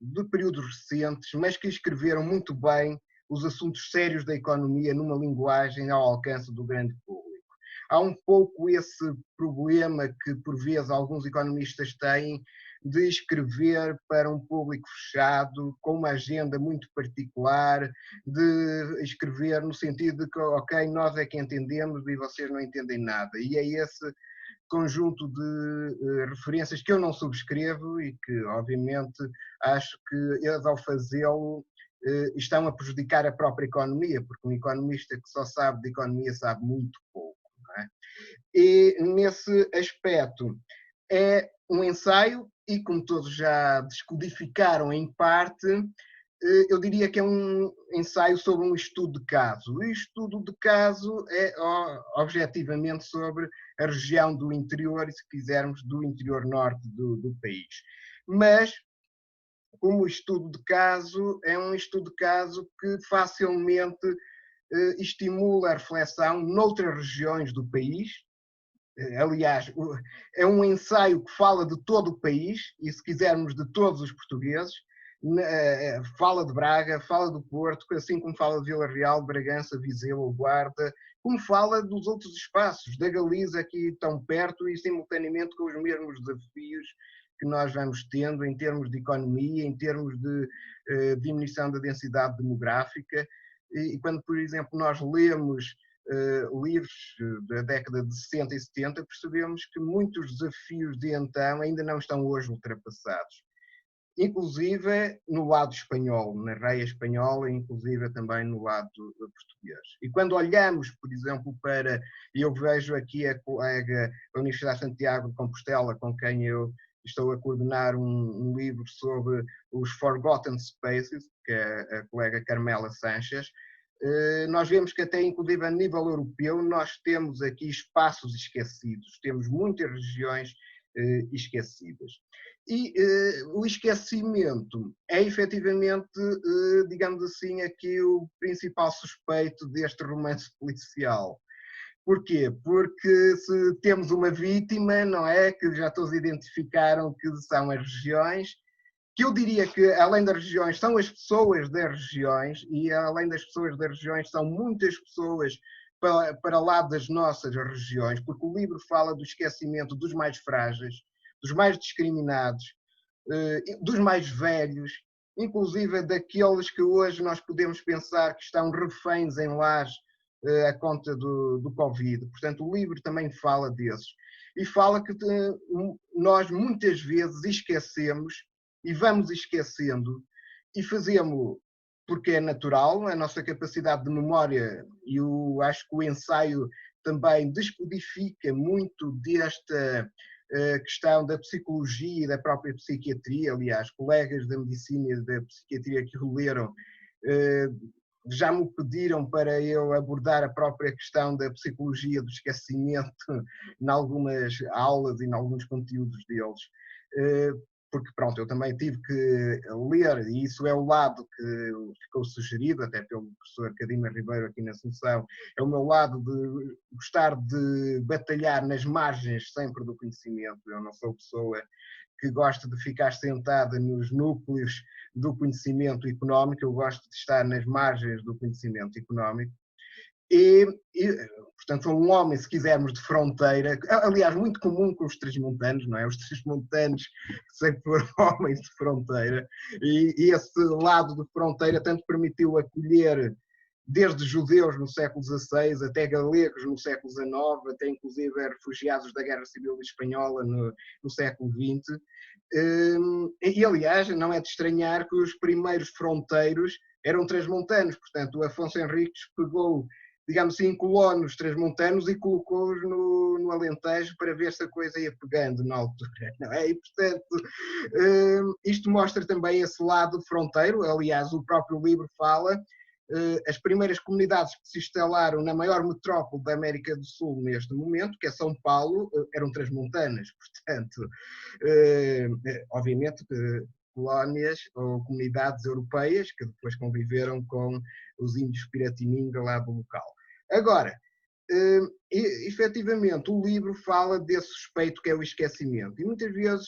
de períodos recentes, mas que escreveram muito bem os assuntos sérios da economia numa linguagem ao alcance do grande público. Há um pouco esse problema que, por vezes, alguns economistas têm de escrever para um público fechado, com uma agenda muito particular, de escrever no sentido de que, ok, nós é que entendemos e vocês não entendem nada. E é esse conjunto de referências que eu não subscrevo e que, obviamente, acho que eles, ao fazê-lo, estão a prejudicar a própria economia, porque um economista que só sabe de economia sabe muito pouco. Não é? E, nesse aspecto, é um ensaio, e como todos já descodificaram em parte, eu diria que é um ensaio sobre um estudo de caso. O estudo de caso é objetivamente sobre a região do interior, e se quisermos, do interior norte do país. Mas, como estudo de caso, é um estudo de caso que facilmente estimula a reflexão noutras regiões do país. Aliás, é um ensaio que fala de todo o país, e se quisermos, de todos os portugueses. Fala de Braga, fala do Porto, assim como fala de Vila Real, Bragança, Viseu, Guarda, como fala dos outros espaços, da Galiza aqui tão perto e simultaneamente com os mesmos desafios que nós vamos tendo em termos de economia, em termos de diminuição da densidade demográfica. E quando, por exemplo, nós lemos livros da década de 60 e 70, percebemos que muitos desafios de então ainda não estão hoje ultrapassados. inclusive no lado espanhol, na raia espanhola, inclusive também no lado português. E quando olhamos, por exemplo, e eu vejo aqui a colega da Universidade de Santiago de Compostela, com quem eu estou a coordenar um livro sobre os Forgotten Spaces, que é a colega Carmela Sanches, nós vemos que até inclusive a nível europeu nós temos aqui espaços esquecidos, temos muitas regiões esquecidas. E o esquecimento é efetivamente, digamos assim, aqui o principal suspeito deste romance policial. Porquê? Porque se temos uma vítima, não é? Que já todos identificaram que são as regiões, que eu diria que, além das regiões, são as pessoas das regiões, e além das pessoas das regiões, são muitas pessoas para lá das nossas regiões, porque o livro fala do esquecimento dos mais frágeis, dos mais discriminados, dos mais velhos, inclusive daqueles que hoje nós podemos pensar que estão reféns em lares à conta do Covid. Portanto, o livro também fala desses. E fala que nós muitas vezes esquecemos e vamos esquecendo e fazemos porque é natural, a nossa capacidade de memória, e eu acho que o ensaio também descodifica muito desta questão da psicologia e da própria psiquiatria. Aliás, colegas da medicina e da psiquiatria que o leram já me pediram para eu abordar a própria questão da psicologia do esquecimento em algumas aulas e em alguns conteúdos deles. Porque, pronto, eu também tive que ler, e isso é o lado que ficou sugerido, até pelo professor Cadima Ribeiro aqui na Assunção, é o meu lado de gostar de batalhar nas margens sempre do conhecimento. Eu não sou pessoa que gosta de ficar sentada nos núcleos do conhecimento económico, eu gosto de estar nas margens do conhecimento económico. E, portanto, sou um homem, se quisermos, de fronteira, aliás, muito comum com os transmontanos, não é? Os transmontanos sempre foram homens de fronteira, e esse lado de fronteira tanto permitiu acolher desde judeus no século XVI até galegos no século XIX, até inclusive refugiados da Guerra Civil Espanhola no século XX. E, aliás, não é de estranhar que os primeiros fronteiros eram transmontanos, portanto, o Afonso Henriques pegou, digamos assim, colonos transmontanos e colocou-os no Alentejo para ver se a coisa ia pegando na altura, não é? E, portanto, isto mostra também esse lado fronteiro. Aliás, o próprio livro fala, as primeiras comunidades que se instalaram na maior metrópole da América do Sul neste momento, que é São Paulo, eram transmontanas, portanto, obviamente, colónias ou comunidades europeias que depois conviveram com os índios Piratininga lá do local. Agora, efetivamente, o livro fala desse suspeito que é o esquecimento, e muitas vezes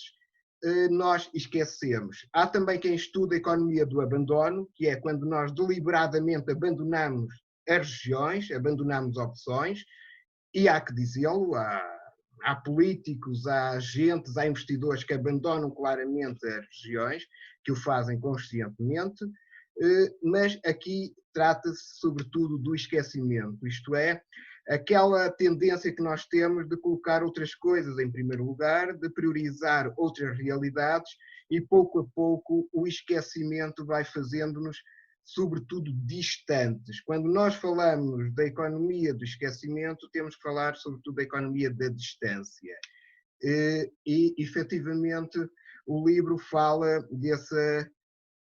nós esquecemos. Há também quem estuda a economia do abandono, que é quando nós deliberadamente abandonamos as regiões, abandonamos opções, e há que dizê-lo, há políticos, há agentes, há investidores que abandonam claramente as regiões, que o fazem conscientemente, mas aqui trata-se sobretudo do esquecimento, isto é, aquela tendência que nós temos de colocar outras coisas em primeiro lugar, de priorizar outras realidades, e pouco a pouco o esquecimento vai fazendo-nos sobretudo distantes. Quando nós falamos da economia do esquecimento, temos que falar sobretudo da economia da distância. E efetivamente o livro fala dessa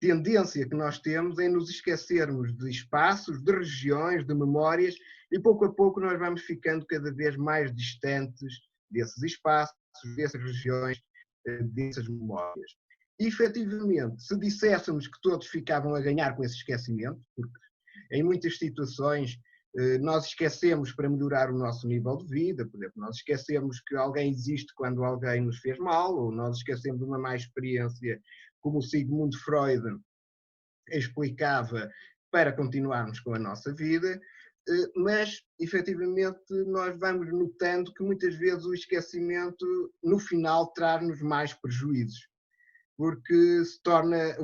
tendência que nós temos em nos esquecermos de espaços, de regiões, de memórias, e pouco a pouco nós vamos ficando cada vez mais distantes desses espaços, dessas regiões, dessas memórias. E, efetivamente, se disséssemos que todos ficavam a ganhar com esse esquecimento, porque em muitas situações nós esquecemos para melhorar o nosso nível de vida, por exemplo, nós esquecemos que alguém existe quando alguém nos fez mal, ou nós esquecemos uma má experiência, como o Sigmund Freud explicava, para continuarmos com a nossa vida, mas, efetivamente, nós vamos notando que muitas vezes o esquecimento, no final, traz-nos mais prejuízos, porque se torna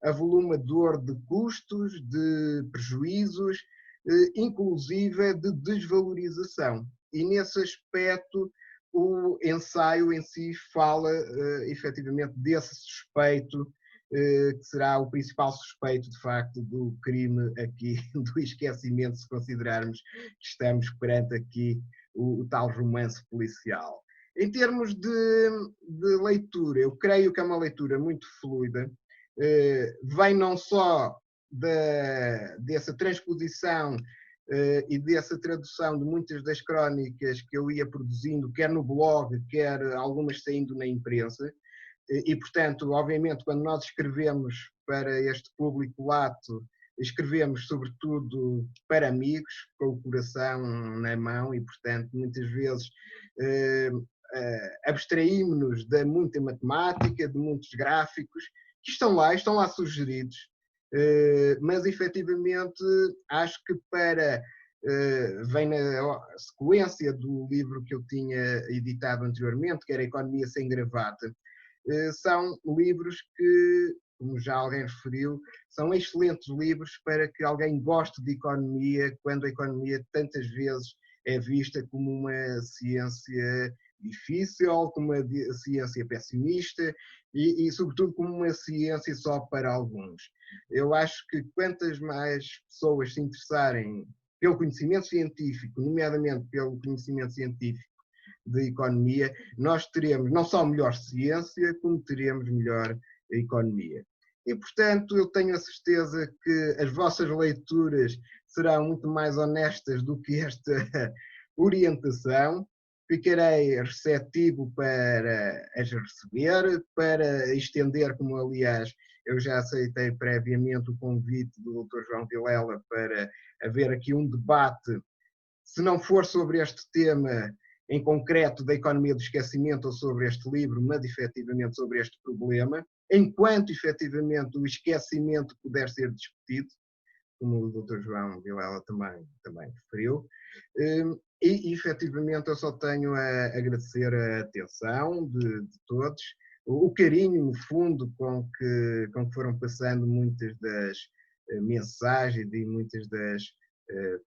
avolumador de custos, de prejuízos, inclusive de desvalorização. E, nesse aspecto, o ensaio em si fala, efetivamente, desse suspeito que será o principal suspeito, de facto, do crime aqui, do esquecimento, se considerarmos que estamos perante aqui o tal romance policial. Em termos de leitura, eu creio que é uma leitura muito fluida, vem não só dessa transposição e dessa tradução de muitas das crónicas que eu ia produzindo, quer no blog, quer algumas saindo na imprensa, e portanto, obviamente, quando nós escrevemos para este público lato, escrevemos sobretudo para amigos, com o coração na mão, e portanto, muitas vezes abstraímos-nos de muita matemática, de muitos gráficos, que estão lá sugeridos, mas efetivamente acho que vem na sequência do livro que eu tinha editado anteriormente, que era Economia Sem Gravata. São livros que, como já alguém referiu, são excelentes livros para que alguém goste de economia, quando a economia tantas vezes é vista como uma ciência difícil, como uma ciência pessimista e sobretudo, como uma ciência só para alguns. Eu acho que quantas mais pessoas se interessarem pelo conhecimento científico, nomeadamente pelo conhecimento científico de economia, nós teremos não só melhor ciência, como teremos melhor economia. E, portanto, eu tenho a certeza que as vossas leituras serão muito mais honestas do que esta orientação. Ficarei receptivo para as receber, para estender, como aliás eu já aceitei previamente o convite do Dr. João Vilela para haver aqui um debate, se não for sobre este tema em concreto da economia do esquecimento ou sobre este livro, mas efetivamente sobre este problema, enquanto efetivamente o esquecimento puder ser discutido, como o Dr. João Vilela também referiu. E efetivamente eu só tenho a agradecer a atenção de todos, o carinho, no fundo, com que foram passando muitas das mensagens e muitas das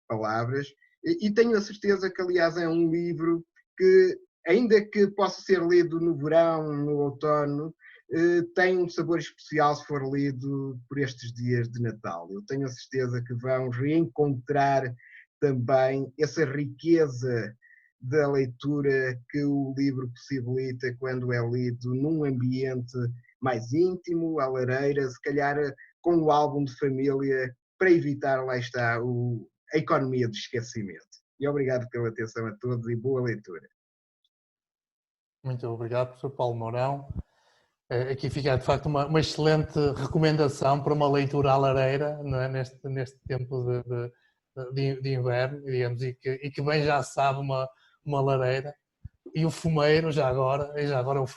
palavras. E tenho a certeza que, aliás, é um livro que, ainda que possa ser lido no verão, no outono, tem um sabor especial se for lido por estes dias de Natal. Eu tenho a certeza que vão reencontrar também essa riqueza da leitura que o livro possibilita quando é lido num ambiente mais íntimo, à lareira, se calhar com o álbum de família, para evitar, lá está, a economia do esquecimento. E obrigado pela atenção a todos e boa leitura. Muito obrigado, professor Paulo Mourão. Aqui fica, de facto, uma excelente recomendação para uma leitura à lareira, não é? neste tempo de inverno, digamos, e que bem já sabe uma lareira. E o fumeiro, já agora o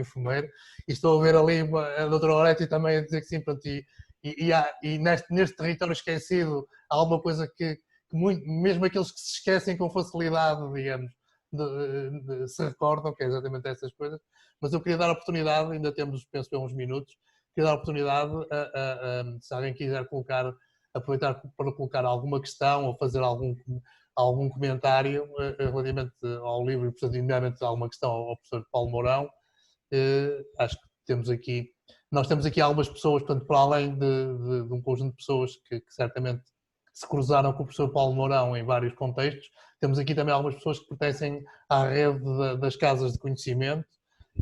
fumeiro. E estou a ver ali a doutora Loretti também a dizer que sim, pronto, e neste território esquecido há alguma coisa que mesmo aqueles que se esquecem com facilidade, digamos, se recordam, que é exatamente essas coisas. Mas eu queria dar a oportunidade, ainda temos, penso, uns minutos, queria dar a oportunidade se alguém quiser aproveitar para colocar alguma questão ou fazer algum comentário relativamente ao livro e, portanto, imediatamente alguma questão ao professor Paulo Mourão. Acho que nós temos aqui algumas pessoas, portanto, para além de um conjunto de pessoas que certamente se cruzaram com o professor Paulo Mourão em vários contextos, temos aqui também algumas pessoas que pertencem à rede das casas de conhecimento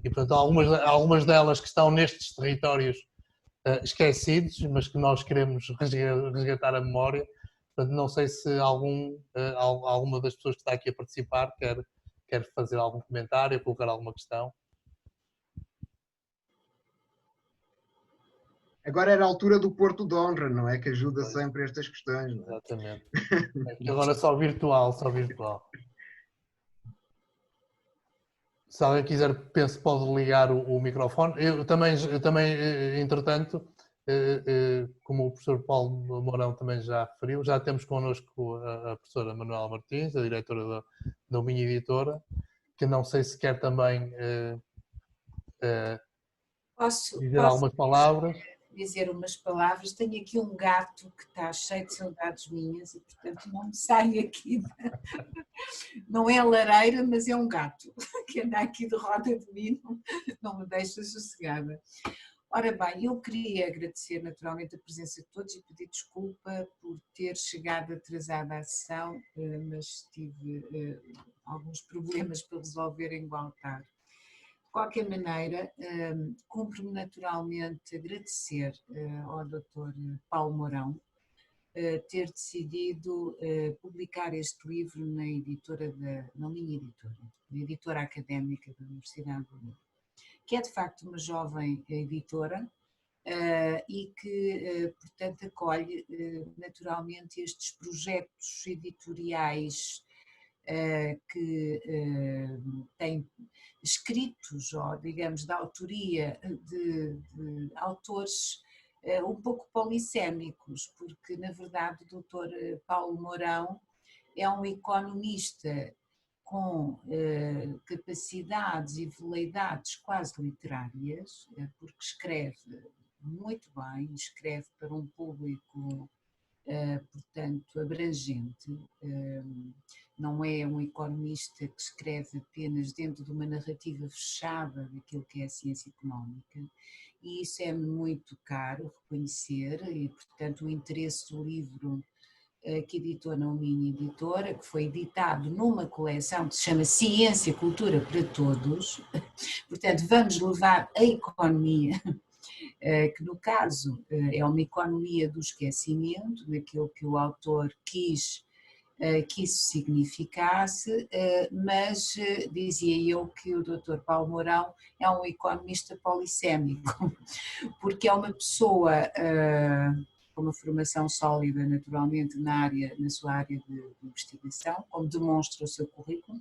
e, portanto, algumas delas que estão nestes territórios esquecidos, mas que nós queremos resgatar a memória. Portanto, não sei se alguma das pessoas que está aqui a participar quer fazer algum comentário, colocar alguma questão. Agora era a altura do Porto de Honra, não é? Que ajuda sempre estas questões. Não é? Exatamente. Agora só virtual. Se alguém quiser, penso, pode ligar o microfone. Eu também, entretanto, como o professor Paulo Mourão também já referiu, já temos connosco a professora Manuela Martins, a diretora da Minha Editora, que não sei se quer também dizer algumas palavras. Dizer umas palavras. Tenho aqui um gato que está cheio de saudades minhas e, portanto, não me sai aqui. Não é a lareira, mas é um gato que anda aqui de roda de mim, não me deixa sossegada. Ora bem, eu queria agradecer naturalmente a presença de todos e pedir desculpa por ter chegado atrasada à sessão, mas tive alguns problemas para resolver em igual tarde. De qualquer maneira, cumpre-me naturalmente agradecer ao Dr. Paulo Mourão ter decidido publicar este livro na editora, na minha editora, na editora académica da Universidade de Lisboa, que é de facto uma jovem editora e que, portanto, acolhe naturalmente estes projetos editoriais que têm escritos, ou digamos, da autoria de autores um pouco polissémicos, porque na verdade o Dr. Paulo Mourão é um economista com capacidades e veleidades quase literárias, porque escreve muito bem, escreve para um público, portanto, abrangente. Não é um economista que escreve apenas dentro de uma narrativa fechada daquilo que é a ciência económica, e isso é muito caro reconhecer, e portanto o interesse do livro que editou na minha editora, que foi editado numa coleção que se chama Ciência e Cultura para Todos, portanto vamos levar a economia, que no caso é uma economia do esquecimento, daquilo que o autor quis que isso significasse, mas dizia eu que o Dr. Paulo Mourão é um economista polissémico, porque é uma pessoa com uma formação sólida naturalmente na sua área de investigação, como demonstra o seu currículo,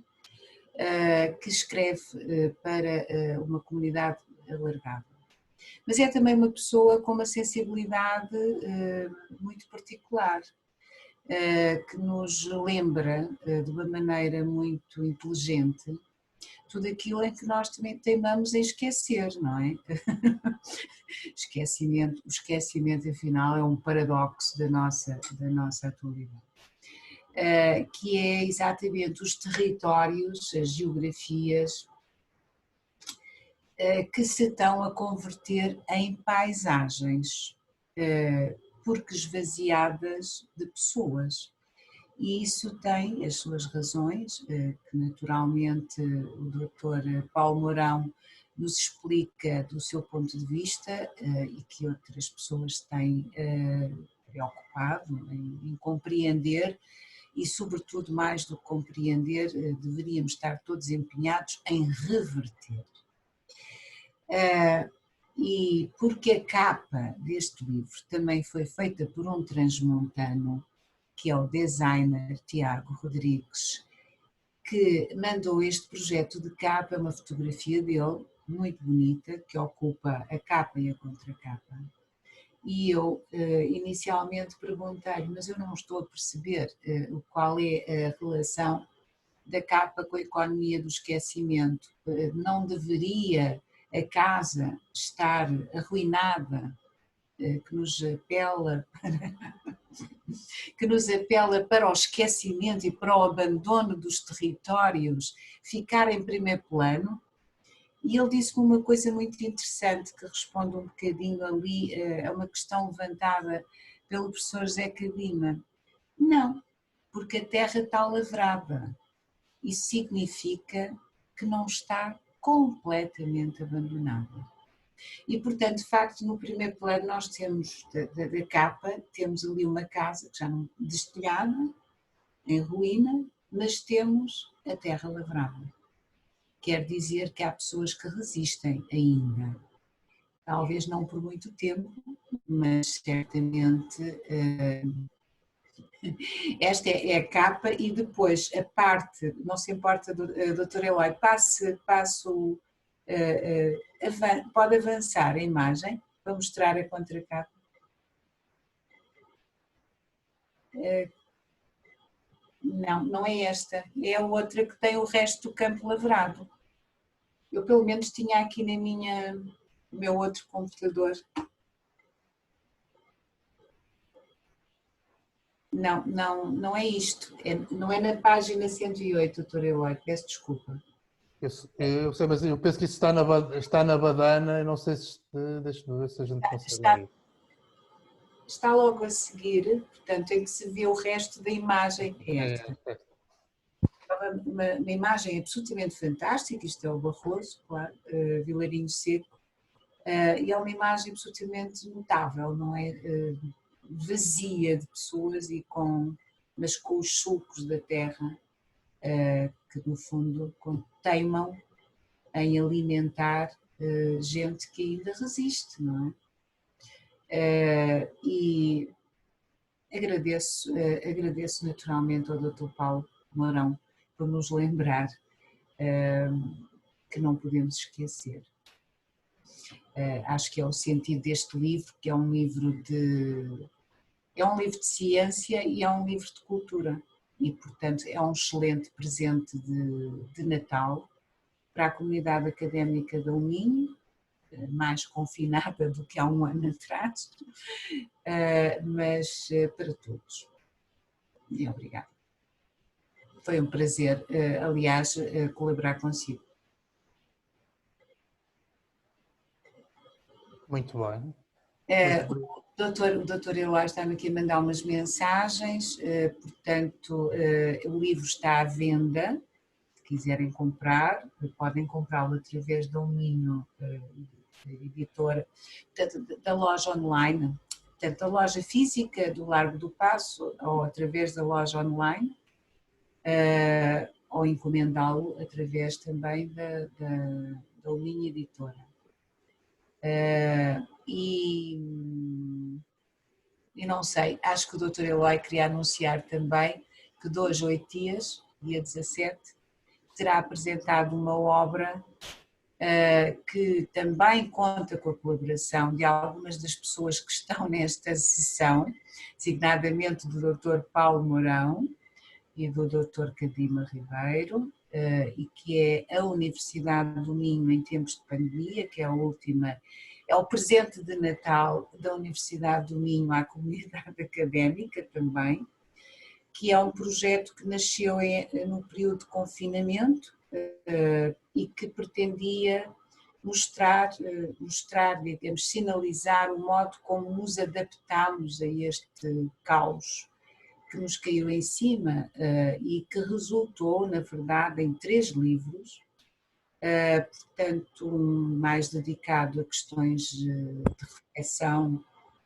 que escreve para uma comunidade alargada. Mas é também uma pessoa com uma sensibilidade muito particular, que nos lembra de uma maneira muito inteligente tudo aquilo em que nós também teimamos em esquecer, não é? O esquecimento afinal é um paradoxo da nossa atualidade, que é exatamente os territórios, as geografias que se estão a converter em paisagens, porque esvaziadas de pessoas. E isso tem as suas razões, que naturalmente o Dr. Paulo Mourão nos explica do seu ponto de vista e que outras pessoas têm preocupado em compreender, e sobretudo mais do que compreender, deveríamos estar todos empenhados em reverter. E porque a capa deste livro também foi feita por um transmontano, que é o designer Tiago Rodrigues, que mandou este projeto de capa, uma fotografia dele, muito bonita, que ocupa a capa e a contracapa. E eu inicialmente perguntei-lhe, mas eu não estou a perceber qual é a relação da capa com a economia do esquecimento. Não deveria a casa estar arruinada, que nos apela para o esquecimento e para o abandono dos territórios, ficar em primeiro plano? E ele disse-me uma coisa muito interessante que responde um bocadinho ali a uma questão levantada pelo professor José Cadima. Não, porque a terra está lavrada. Isso significa que não está completamente abandonada. E, portanto, de facto, no primeiro plano nós temos da capa, temos ali uma casa que já não destelhada, em ruína, mas temos a terra lavrada. Quer dizer que há pessoas que resistem ainda. Talvez não por muito tempo, mas certamente esta é a capa. E depois a parte, não se importa, Dr. Eloy, pode avançar a imagem para mostrar a contracapa. Não é esta, é a outra que tem o resto do campo lavrado. Eu pelo menos tinha aqui no meu outro computador. Não é isto, não é na página 108, doutora Eloy, peço desculpa. Eu sei, mas eu penso que isso está na badana, eu não sei se, deixa-me ver se a gente consegue. Está logo a seguir, portanto, em que se vê o resto da imagem. Uma imagem absolutamente fantástica, isto é o Barroso, claro, Vilarinho Seco, e é uma imagem absolutamente notável, não é? Vazia de pessoas, mas com os sulcos da terra, que no fundo teimam em alimentar gente que ainda resiste, não é? E agradeço naturalmente ao Dr. Paulo Mourão por nos lembrar que não podemos esquecer. Acho que é o sentido deste livro, que é um livro de ciência e é um livro de cultura e, portanto, é um excelente presente de Natal para a comunidade académica do Minho, mais confinada do que há um ano atrás, mas para todos. E obrigada. Foi um prazer, aliás, colaborar consigo. Muito bem. O doutor Eloy está-me aqui a mandar umas mensagens, portanto, o livro está à venda, se quiserem comprar, podem comprá-lo através da Minho, editora, portanto, da loja online, portanto, da loja física do Largo do Paço, ou através da loja online, ou encomendá-lo através também da Minho Editora. E não sei, acho que o Dr. Eloy queria anunciar também que de hoje a 8 dias, dia 17, terá apresentado uma obra que também conta com a colaboração de algumas das pessoas que estão nesta sessão, designadamente do Dr. Paulo Mourão e do Dr. Cadima Ribeiro, e que é a Universidade do Minho em tempos de pandemia, que é a última, é o presente de Natal da Universidade do Minho à comunidade académica também, que é um projeto que nasceu no período de confinamento e que pretendia mostrar, digamos, sinalizar o modo como nos adaptamos a este caos que nos caiu em cima e que resultou, na verdade, em 3 livros, portanto, um mais dedicado a questões de reflexão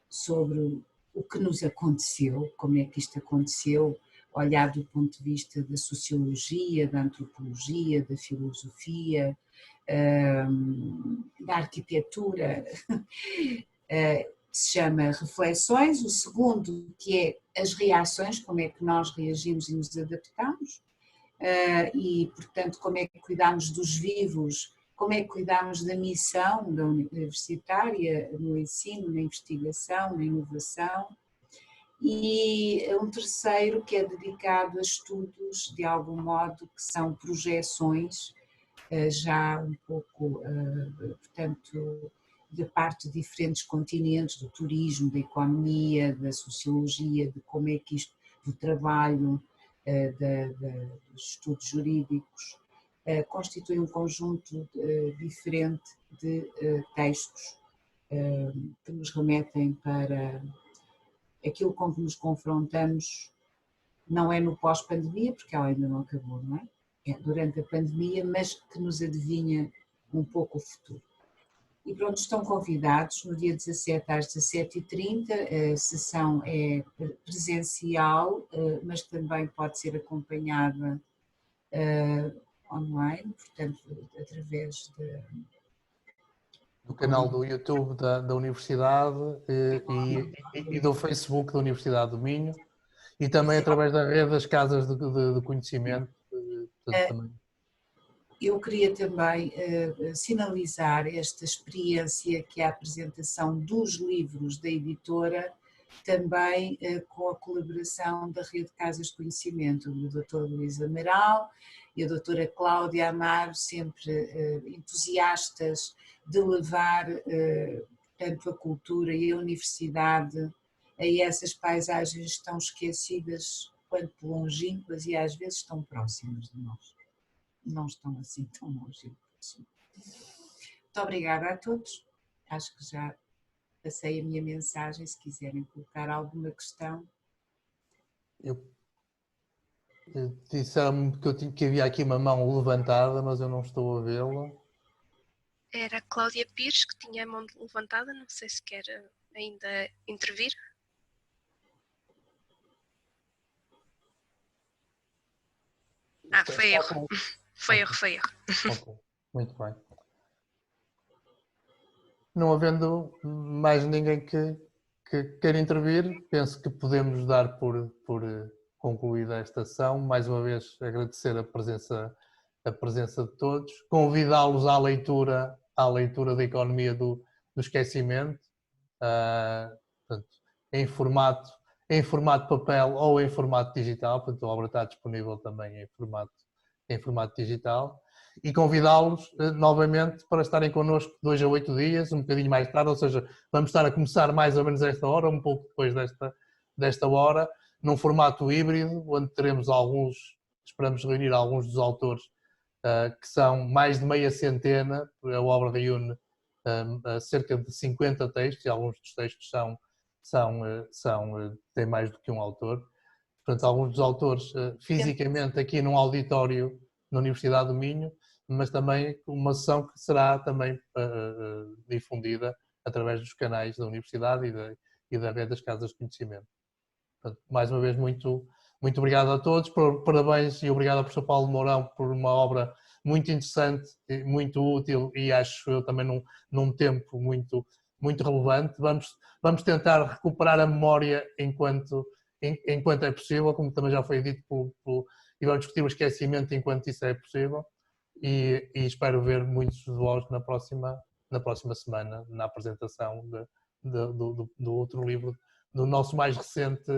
sobre o que nos aconteceu, como é que isto aconteceu, olhar do ponto de vista da sociologia, da antropologia, da filosofia, da arquitetura, se chama Reflexões. O segundo, que é as reações, como é que nós reagimos e nos adaptamos, e, portanto, como é que cuidamos dos vivos, como é que cuidamos da missão da universitária no ensino, na investigação, na inovação. E um terceiro que é dedicado a estudos, de algum modo, que são projeções, já um pouco, portanto, da parte de diferentes continentes, do turismo, da economia, da sociologia, de como é que isto, do trabalho, dos estudos jurídicos, constitui um conjunto diferente de textos que nos remetem para aquilo com que nos confrontamos, não é no pós-pandemia, porque ela ainda não acabou, não é? É durante a pandemia, mas que nos adivinha um pouco o futuro. E pronto, estão convidados no dia 17 às 17h30, a sessão é presencial, mas também pode ser acompanhada online, portanto, através do canal do YouTube da Universidade e do Facebook da Universidade do Minho e também através da rede das casas de conhecimento. Portanto, também. Eu queria também sinalizar esta experiência que é a apresentação dos livros da editora, também com a colaboração da Rede de Casas de Conhecimento, do Dr. Luís Amaral e a doutora Cláudia Amaro, sempre entusiastas de levar tanto a cultura e a universidade a essas paisagens tão esquecidas quanto longínquas e às vezes tão próximas de nós. não estão assim tão longe. Muito obrigada a todos. Acho que já passei a minha mensagem. Se quiserem colocar alguma questão. Disseram-me que havia aqui uma mão levantada, mas eu não estou a vê-la. Era a Cláudia Pires que tinha a mão levantada, não sei se quer ainda intervir. Foi erro. Foi erro. Ok, muito bem. Não havendo mais ninguém que queira intervir, penso que podemos dar por concluída esta sessão. Mais uma vez agradecer a presença de todos, convidá-los à leitura da economia do esquecimento, portanto, em formato papel ou em formato digital, portanto a obra está disponível também em formato digital, e convidá-los novamente para estarem connosco 2 a 8 dias, um bocadinho mais tarde, ou seja, vamos estar a começar mais ou menos esta hora, um pouco depois desta hora, num formato híbrido, onde esperamos reunir alguns dos autores, que são mais de meia centena. A obra reúne cerca de 50 textos, e alguns dos textos têm mais do que um autor. Portanto, alguns dos autores fisicamente aqui num auditório na Universidade do Minho, mas também uma sessão que será também difundida através dos canais da Universidade e da rede das Casas de Conhecimento. Portanto, mais uma vez, muito obrigado a todos, parabéns e obrigado ao professor Paulo Mourão por uma obra muito interessante, muito útil e acho eu também num tempo muito relevante. Vamos tentar recuperar a memória enquanto é possível, como também já foi dito, e vamos discutir o esquecimento enquanto isso é possível, e espero ver muitos de vós na próxima semana, na apresentação do outro livro, do nosso mais recente,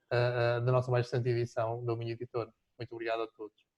da nossa mais recente edição da minha editora. Muito obrigado a todos.